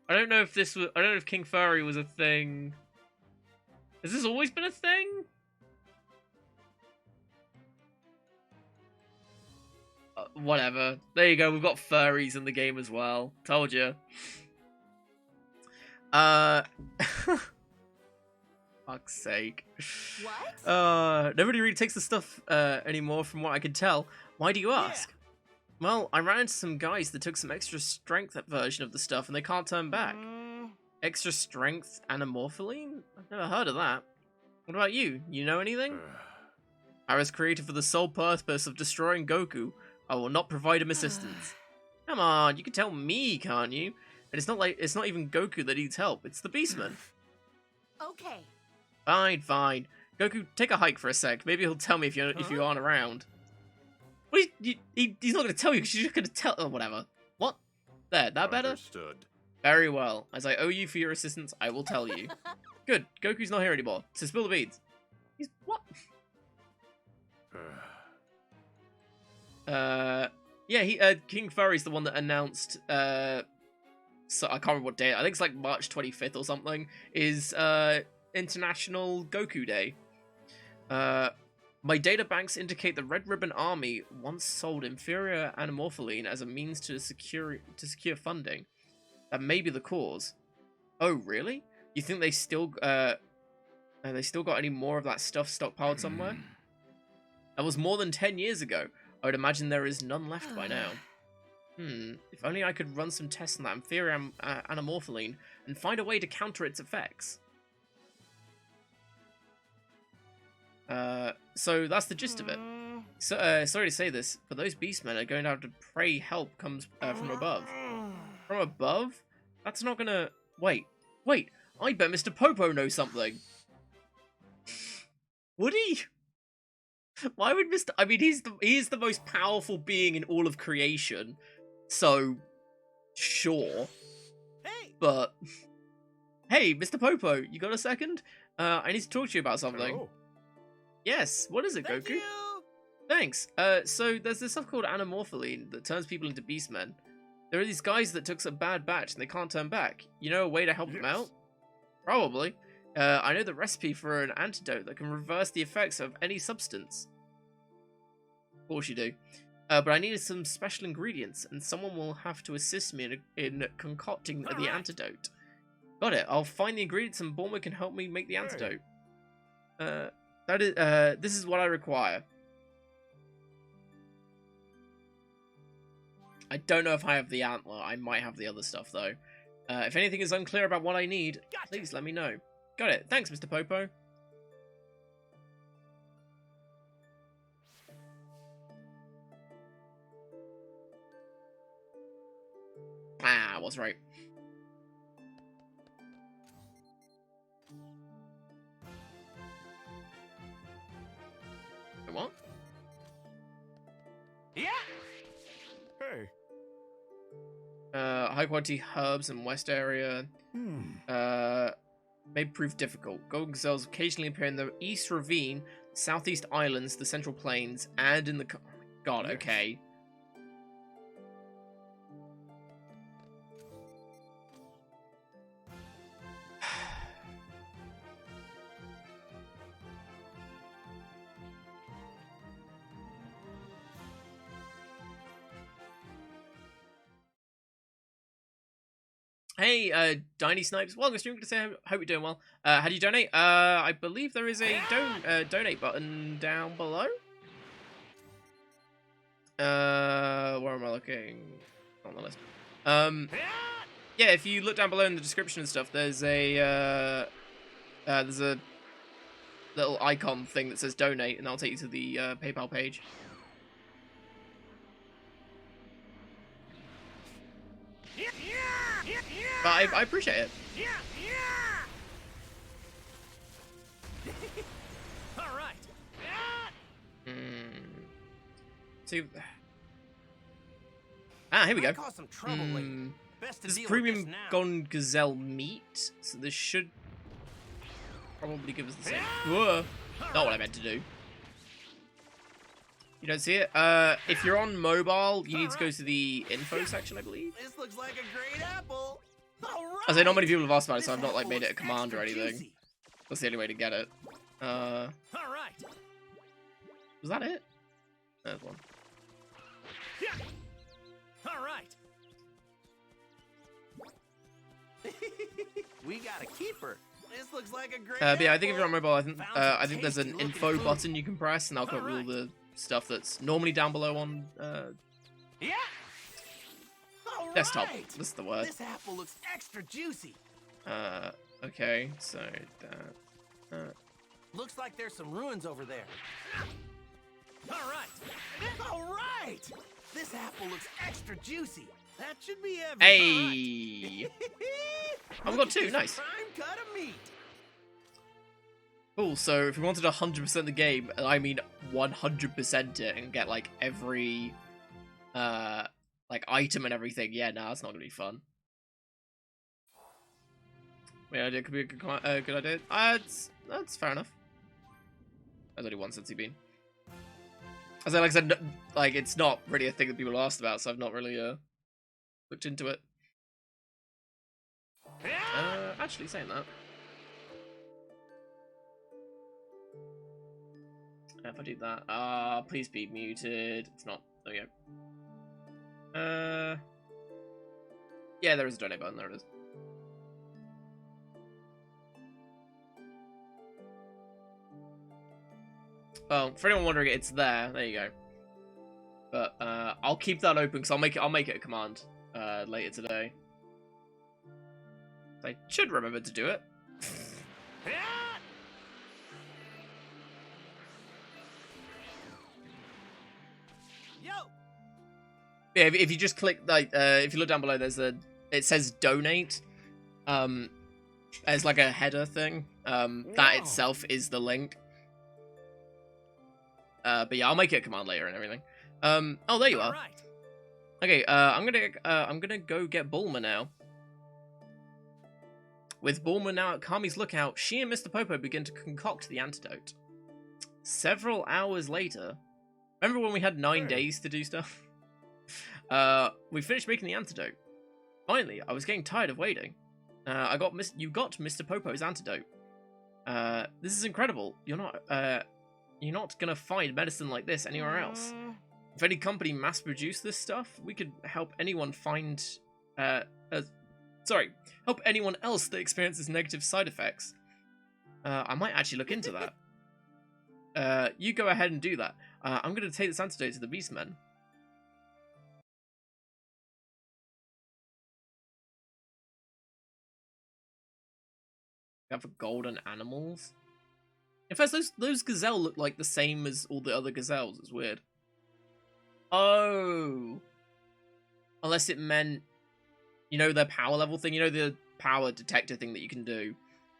I don't know if King Furry was a thing. Has this always been a thing? Whatever. There you go, we've got furries in the game as well. Told you. Fuck's sake. What? Nobody really takes the stuff anymore from what I can tell. Why do you ask? Yeah. Well, I ran into some guys that took some extra strength version of the stuff and they can't turn back. Extra strength anamorpholine? I've never heard of that. What about you? You know anything? I was created for the sole purpose of destroying Goku. I will not provide him assistance. Come on, you can tell me, can't you? And it's not even Goku that needs help, it's the Beastman. Okay. Fine. Goku, take a hike for a sec. Maybe he'll tell me if you aren't around. What? He's not going to tell you because you're just going to tell... Oh, whatever. What? There, that better? Understood. Very well. As I owe you for your assistance, I will tell you. Good. Goku's not here anymore. So spill the beans. He's... What? Yeah, King Furry's the one that announced, so I can't remember what day, I think it's like March 25th or something, is, International Goku Day. My databanks indicate the Red Ribbon Army once sold inferior anamorpholine as a means to secure funding. That may be the cause. Oh, really? You think they still got any more of that stuff stockpiled somewhere? That was more than 10 years ago. I would imagine there is none left by now. If only I could run some tests on that inferior anamorpholine and find a way to counter its effects. So that's the gist of it. So, sorry to say this, but those beastmen are going to have to pray help comes from above. From above? That's not gonna... Wait. I bet Mr. Popo knows something. Would he? Why would Mr... I mean, he's the most powerful being in all of creation. So, sure. Hey! But... Hey, Mr. Popo, you got a second? I need to talk to you about something. Oh. Yes, what is it, Thank Goku? you! Thanks. So there's this stuff called anamorpholine that turns people into beastmen. There are these guys that took some bad batch and they can't turn back. You know a way to help them out? Probably. I know the recipe for an antidote that can reverse the effects of any substance. Of course you do. But I needed some special ingredients, and someone will have to assist me in concocting the antidote. Got it. I'll find the ingredients and Bulma can help me make the antidote. This is what I require. I don't know if I have the antler. I might have the other stuff, though. If anything is unclear about what I need, please let me know. Got it. Thanks, Mr. Popo. Ah, I was right. What? Yeah! Hey. High quality herbs in west area. May prove difficult. Golden gazelles occasionally appear in the East Ravine, Southeast Islands, the Central Plains, and in the... God, okay. Hey, Diny Snipes. Welcome to stream. Good to say, hope you're doing well. How do you donate? I believe there is a donate button down below. Where am I looking? On the list. Yeah, if you look down below in the description and stuff, there's a little icon thing that says donate, and that'll take you to the PayPal page. But I appreciate it. All right. See. Ah, here we go. Caused some trouble lately. Best to This is deal with premium this now. Golden Gazelle meat, so this should probably give us the same. Whoa! Not what I meant to do. You don't see it? If you're on mobile, you need to go to the info section, I believe. This looks like a great apple. All right. I say not many people have asked about it, so This I've not like apple made it a looks command or extra anything. juicy. That's the only way to get it. All right. Was that it? There's one. Yeah. All right. We got a keeper. This looks like a great But yeah, I think if you're on apple. mobile, I think there's an info button you can press, and I'll cover all Alright. the stuff that's normally down below on Yeah. All desktop. right. That's the word. This apple looks extra juicy. Okay, so that. Looks like there's some ruins over there. All right. All right. This apple looks extra juicy. That should be every Hey! I've got two, nice. Prime cut of meat. Cool, so if we wanted 100% the game, and I mean 100% it, and get like every like item and everything, yeah, nah, that's not gonna be fun. Yeah, idea could be a good idea. That's fair enough. There's only one since he's been. As like I said, like it's not really a thing that people asked about, so I've not really looked into it. Actually saying that. If I do that, please be muted. It's not. There we go. Yeah, there is a donate button. There it is. Well, for anyone wondering, it's there. There you go. But I'll keep that open because I'll make it a command later today. I should remember to do it. Yeah, if you just click, like, if you look down below, it says donate, as like a header thing. That itself is the link. But yeah, I'll make it a command later and everything. Oh, there you are. Right. Okay, I'm gonna go get Bulma now. With Bulma now at Kami's lookout, she and Mr. Popo begin to concoct the antidote. Several hours later, remember when we had 9 days to do stuff? We finished making the antidote. Finally, I was getting tired of waiting. You got Mr. Popo's antidote. This is incredible. You're not gonna find medicine like this anywhere else. If any company mass-produced this stuff, we could help anyone find, help anyone else that experiences negative side effects. I might actually look into that. You go ahead and do that. I'm gonna take this antidote to the Beastmen. For golden animals. In fact, those gazelle look like the same as all the other gazelles. It's weird. Oh, unless it meant, you know, their power level thing. You know, the power detector thing that you can do.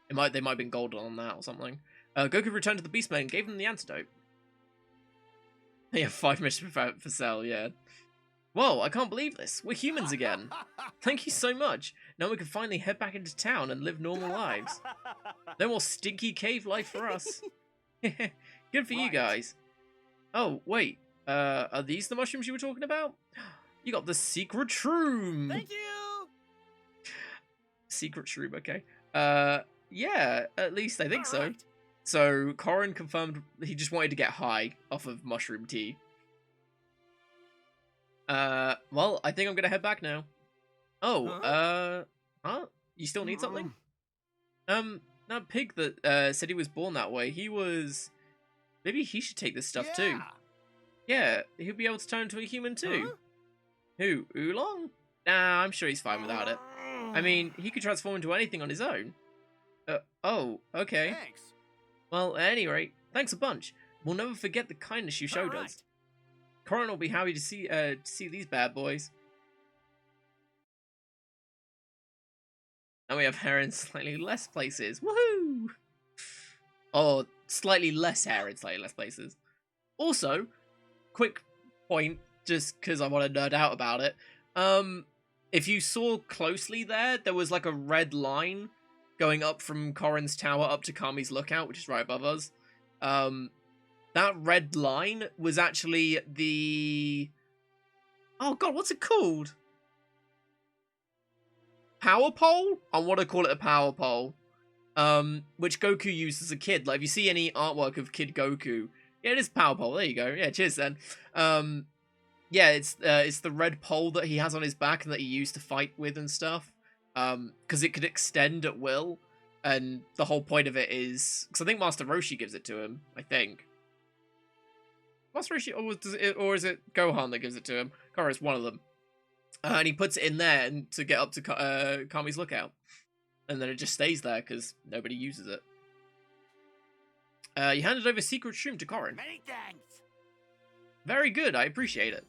They might have been golden on that or something. Goku returned to the Beastmen and gave them the antidote. Yeah, 5 missions for sale. Yeah. Whoa, I can't believe this. We're humans again. Thank you so much. Now we can finally head back into town and live normal lives. No more stinky cave life for us. Good for you guys. Oh, wait. Are these the mushrooms you were talking about? You got the secret shroom. Thank you. Secret shroom, okay. Yeah, at least I think so. Right. So, Korin confirmed he just wanted to get high off of mushroom tea. Well, I think I'm gonna head back now. Oh, huh? You still need something? That pig that, said he was born that way, maybe he should take this stuff too. Yeah, he'll be able to turn into a human too. Who, Oolong? Nah, I'm sure he's fine without it. I mean, he could transform into anything on his own. Oh, okay. Thanks. Well, at any rate, thanks a bunch. We'll never forget the kindness you showed us. Korin will be happy to see these bad boys. And we have hair in slightly less places. Woohoo! Or slightly less hair in slightly less places. Also, quick point, just because I want to nerd out about it. If you saw closely there was like a red line going up from Korin's tower up to Kami's lookout, which is right above us. That red line was actually the... Oh god, what's it called? Power pole? I want to call it a power pole. Which Goku used as a kid. Like, if you see any artwork of Kid Goku... Yeah, it is power pole. There you go. Yeah, cheers then. Yeah, it's the red pole that he has on his back and that he used to fight with and stuff. Because it could extend at will. And the whole point of it is... Because I think Master Roshi gives it to him, I think. Master Roshi, or is it Gohan that gives it to him? Kara is one of them. And he puts it in there to get up to Kami's lookout. And then it just stays there because nobody uses it. You handed over Secret Shroom to Korin. Many thanks. Very good, I appreciate it.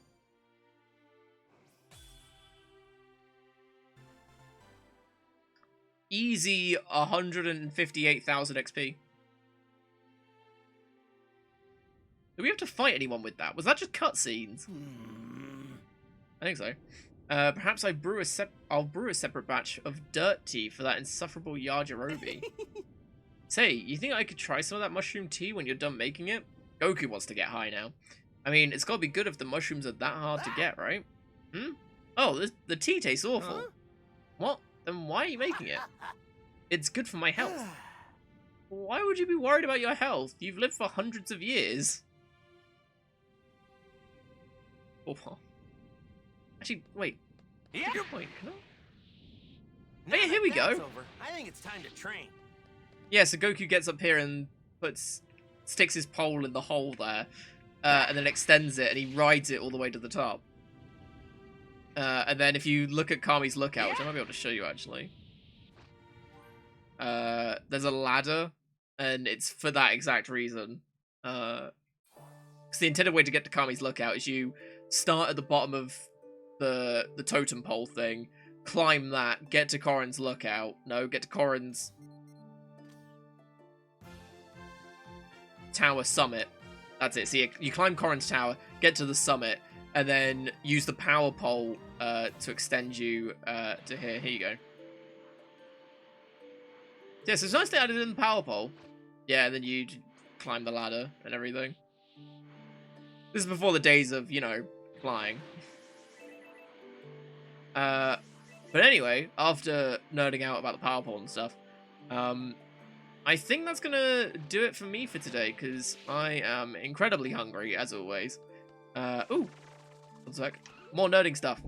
Easy 158,000 XP. Do we have to fight anyone with that? Was that just cutscenes? I think so. Perhaps I'll brew a separate batch of dirt tea for that insufferable Yajirobe. Say, you think I could try some of that mushroom tea when you're done making it? Goku wants to get high now. I mean, it's gotta be good if the mushrooms are that hard to get, right? Oh, the tea tastes awful. Huh? What? Then why are you making it? It's good for my health. Why would you be worried about your health? You've lived for hundreds of years. Oh. Actually, wait. Yeah. Good point. Can I... Oh, yeah, here we go. Over, I think it's time to train. Yeah, so Goku gets up here and sticks his pole in the hole there, and then extends it, and he rides it all the way to the top. And then if you look at Kami's lookout, which I might be able to show you actually, there's a ladder, and it's for that exact reason. Because the intended way to get to Kami's lookout is you start at the bottom of the totem pole thing, climb that, get to Corrin's lookout. No, get to Corrin's tower summit. That's it. So you climb Corrin's tower, get to the summit, and then use the power pole to extend you to here. Here you go. Yeah, so it's nice they added in the power pole. Yeah, and then you climb the ladder and everything. This is before the days of, you know, flying. But anyway, after nerding out about the power pole and stuff, I think that's gonna do it for me for today, because I am incredibly hungry, as always. Ooh, one sec. More nerding stuff.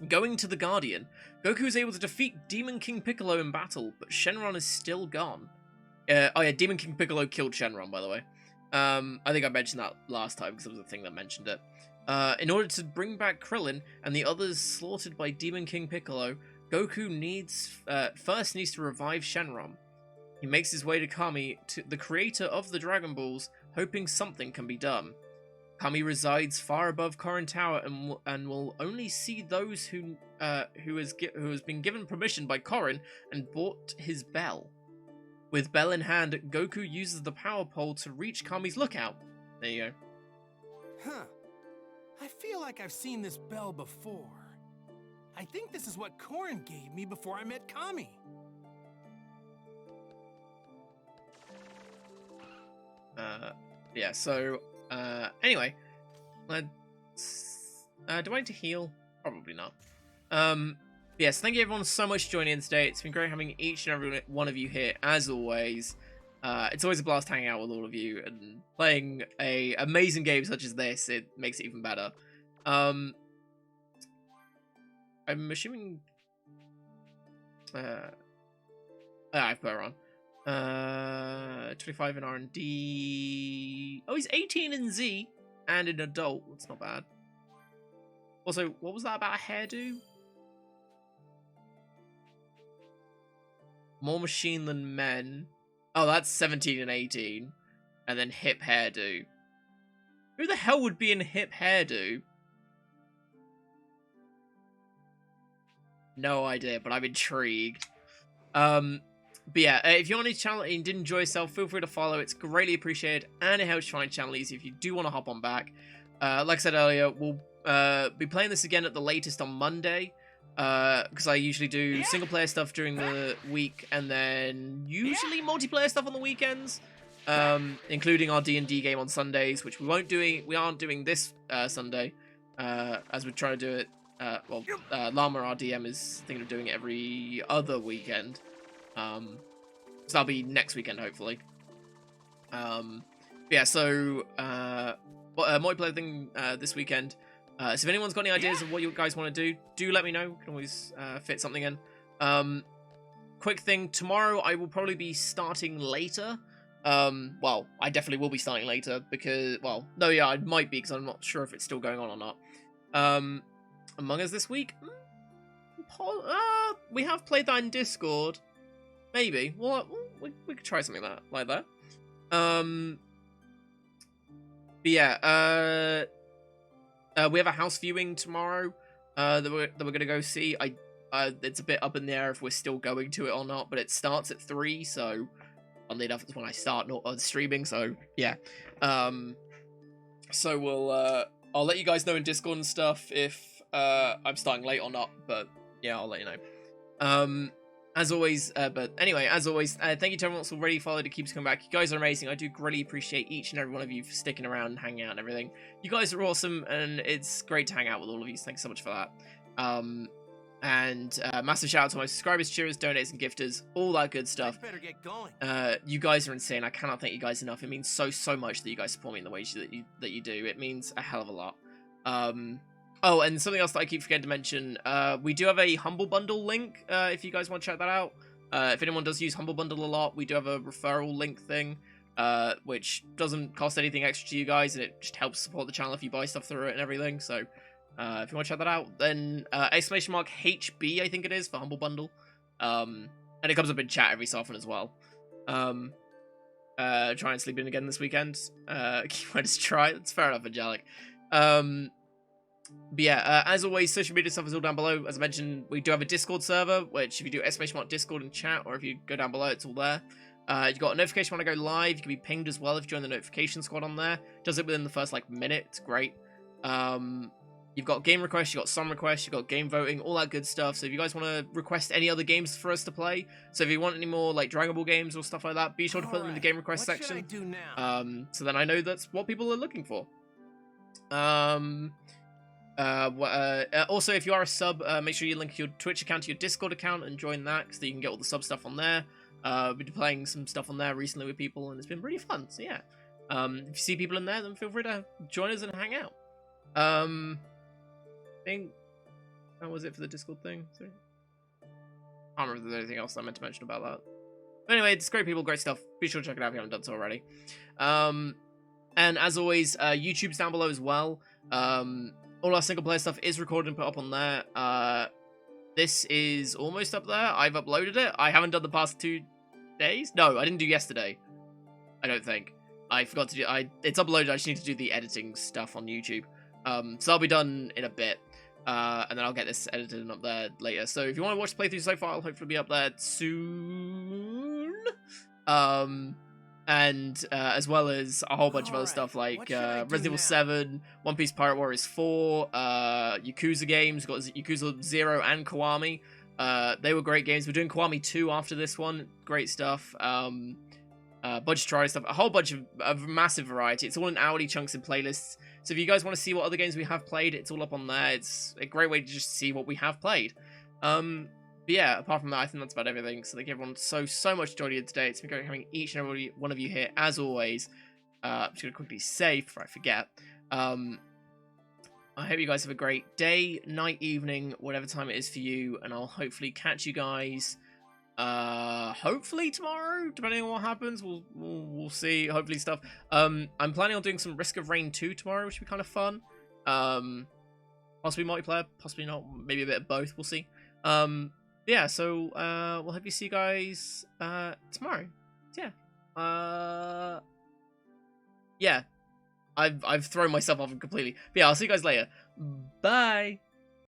Going to the Guardian. Goku is able to defeat Demon King Piccolo in battle, but Shenron is still gone. Oh yeah, Demon King Piccolo killed Shenron, by the way. I think I mentioned that last time, because it was the thing that mentioned it. In order to bring back Krillin and the others slaughtered by Demon King Piccolo, Goku first needs to revive Shenron. He makes his way to Kami, the creator of the Dragon Balls, hoping something can be done. Kami resides far above Corrin Tower and will only see those who has been given permission by Corrin and bought his bell. With bell in hand, Goku uses the power pole to reach Kami's lookout. There you go. Huh. I feel like I've seen this bell before. I think this is what Corrin gave me before I met Kami. Yeah, so, anyway, let's, do I need to heal? Probably not. Yes, thank you everyone so much for joining in today. It's been great having each and every one of you here, as always. It's always a blast hanging out with all of you, and playing a amazing game such as this, it makes it even better. I'm assuming, I've put her on. 25 in R&D. Oh, he's 18 in Z and in adult. That's not bad. Also, what was that about a hairdo? More machine than men. Oh, that's 17 and 18. And then hip hairdo. Who the hell would be in hip hairdo? No idea, but I'm intrigued. But yeah, if you're on his channel and did enjoy yourself, feel free to follow. It's greatly appreciated, and it helps you find the channel easy if you do want to hop on back. Like I said earlier, we'll be playing this again at the latest on Monday, because I usually do single-player stuff during the week, and then usually multiplayer stuff on the weekends, including our D&D game on Sundays, which we aren't doing this Sunday, as we're trying to do it. Llama, our DM, is thinking of doing it every other weekend. So that'll be next weekend, hopefully. Yeah, so, multiplayer thing, this weekend. So if anyone's got any ideas of what you guys want to do let me know. We can always, fit something in. Quick thing, tomorrow I will probably be starting later. Well, I definitely will be starting later because, well, no, yeah, I might be because I'm not sure if it's still going on or not. Among Us this week? We have played that in Discord. Maybe. Well, we could try something like that. But yeah, we have a house viewing tomorrow that we're gonna go see. It's a bit up in the air if we're still going to it or not, but it starts at 3, so oddly enough, it's when I start not streaming. So yeah, so we'll I'll let you guys know in Discord and stuff if I'm starting late or not. But yeah, I'll let you know. As always, but anyway, as always, thank you to everyone that's already followed and keeps coming back. You guys are amazing. I do greatly appreciate each and every one of you for sticking around and hanging out and everything. You guys are awesome, and it's great to hang out with all of you. So thanks so much for that. And massive shout out to my subscribers, cheerers, donators, and gifters, all that good stuff. I better get going. You guys are insane. I cannot thank you guys enough. It means so much that you guys support me in the ways that you do. It means a hell of a lot. Oh, and something else that I keep forgetting to mention, we do have a Humble Bundle link, if you guys want to check that out. If anyone does use Humble Bundle a lot, we do have a referral link thing, which doesn't cost anything extra to you guys, and it just helps support the channel if you buy stuff through it and everything. So, if you want to check that out, then !HB, I think it is, for Humble Bundle. And it comes up in chat every so often as well. Try and sleep in again this weekend. Keyword is try. That's fair enough, Angelic. But yeah, as always, social media stuff is all down below. As I mentioned, we do have a Discord server, which if you do !Discord in chat, or if you go down below, it's all there. You've got a notification when I go live. You can be pinged as well if you join the notification squad on there. Does it within the first, like, minute. It's great. You've got game requests, you've got song requests, you've got game voting, all that good stuff. So if you guys want to request any other games for us to play, so if you want any more, like, Dragon Ball games or stuff like that, be sure to put them in the game request section. What should I do now? So then I know that's what people are looking for. Also, if you are a sub, make sure you link your Twitch account to your Discord account and join that, so that you can get all the sub stuff on there. We've been playing some stuff on there recently with people, and it's been really fun, so yeah. If you see people in there, then feel free to join us and hang out. I think that was it for the Discord thing. Sorry. I can't remember if there's anything else I meant to mention about that. But anyway, it's great people, great stuff. Be sure to check it out if you haven't done so already. And as always, YouTube's down below as well. All our single player stuff is recorded and put up on there. This is almost up there. I've uploaded it. I haven't done the past 2 days. No, I didn't do yesterday. I don't think. I forgot to do. It's uploaded. I just need to do the editing stuff on YouTube. So that'll be done in a bit. And then I'll get this edited and up there later. So if you want to watch the playthrough so far, I'll hopefully be up there soon. And as well as a whole bunch of other stuff like Resident Evil 7, One Piece Pirate Warriors 4, Yakuza games. Got Yakuza 0 and Kiwami. They were great games. We're doing Kiwami 2 after this one. Great stuff. Bunch of try stuff. A whole bunch of massive variety. It's all in hourly chunks and playlists. So if you guys want to see what other games we have played, it's all up on there. It's a great way to just see what we have played. But yeah, apart from that, I think that's about everything. So thank you everyone so much for joining in today. It's been great having each and every one of you here, as always. I'm just going to quickly save before I forget. I hope you guys have a great day, night, evening, whatever time it is for you. And I'll hopefully catch you guys, hopefully tomorrow, depending on what happens. We'll see. Hopefully stuff. I'm planning on doing some Risk of Rain 2 tomorrow, which will be kind of fun. Possibly multiplayer, possibly not. Maybe a bit of both. We'll see. Yeah, so we'll hope you see you guys tomorrow. Yeah. Yeah. I've thrown myself off completely. But yeah, I'll see you guys later. Bye.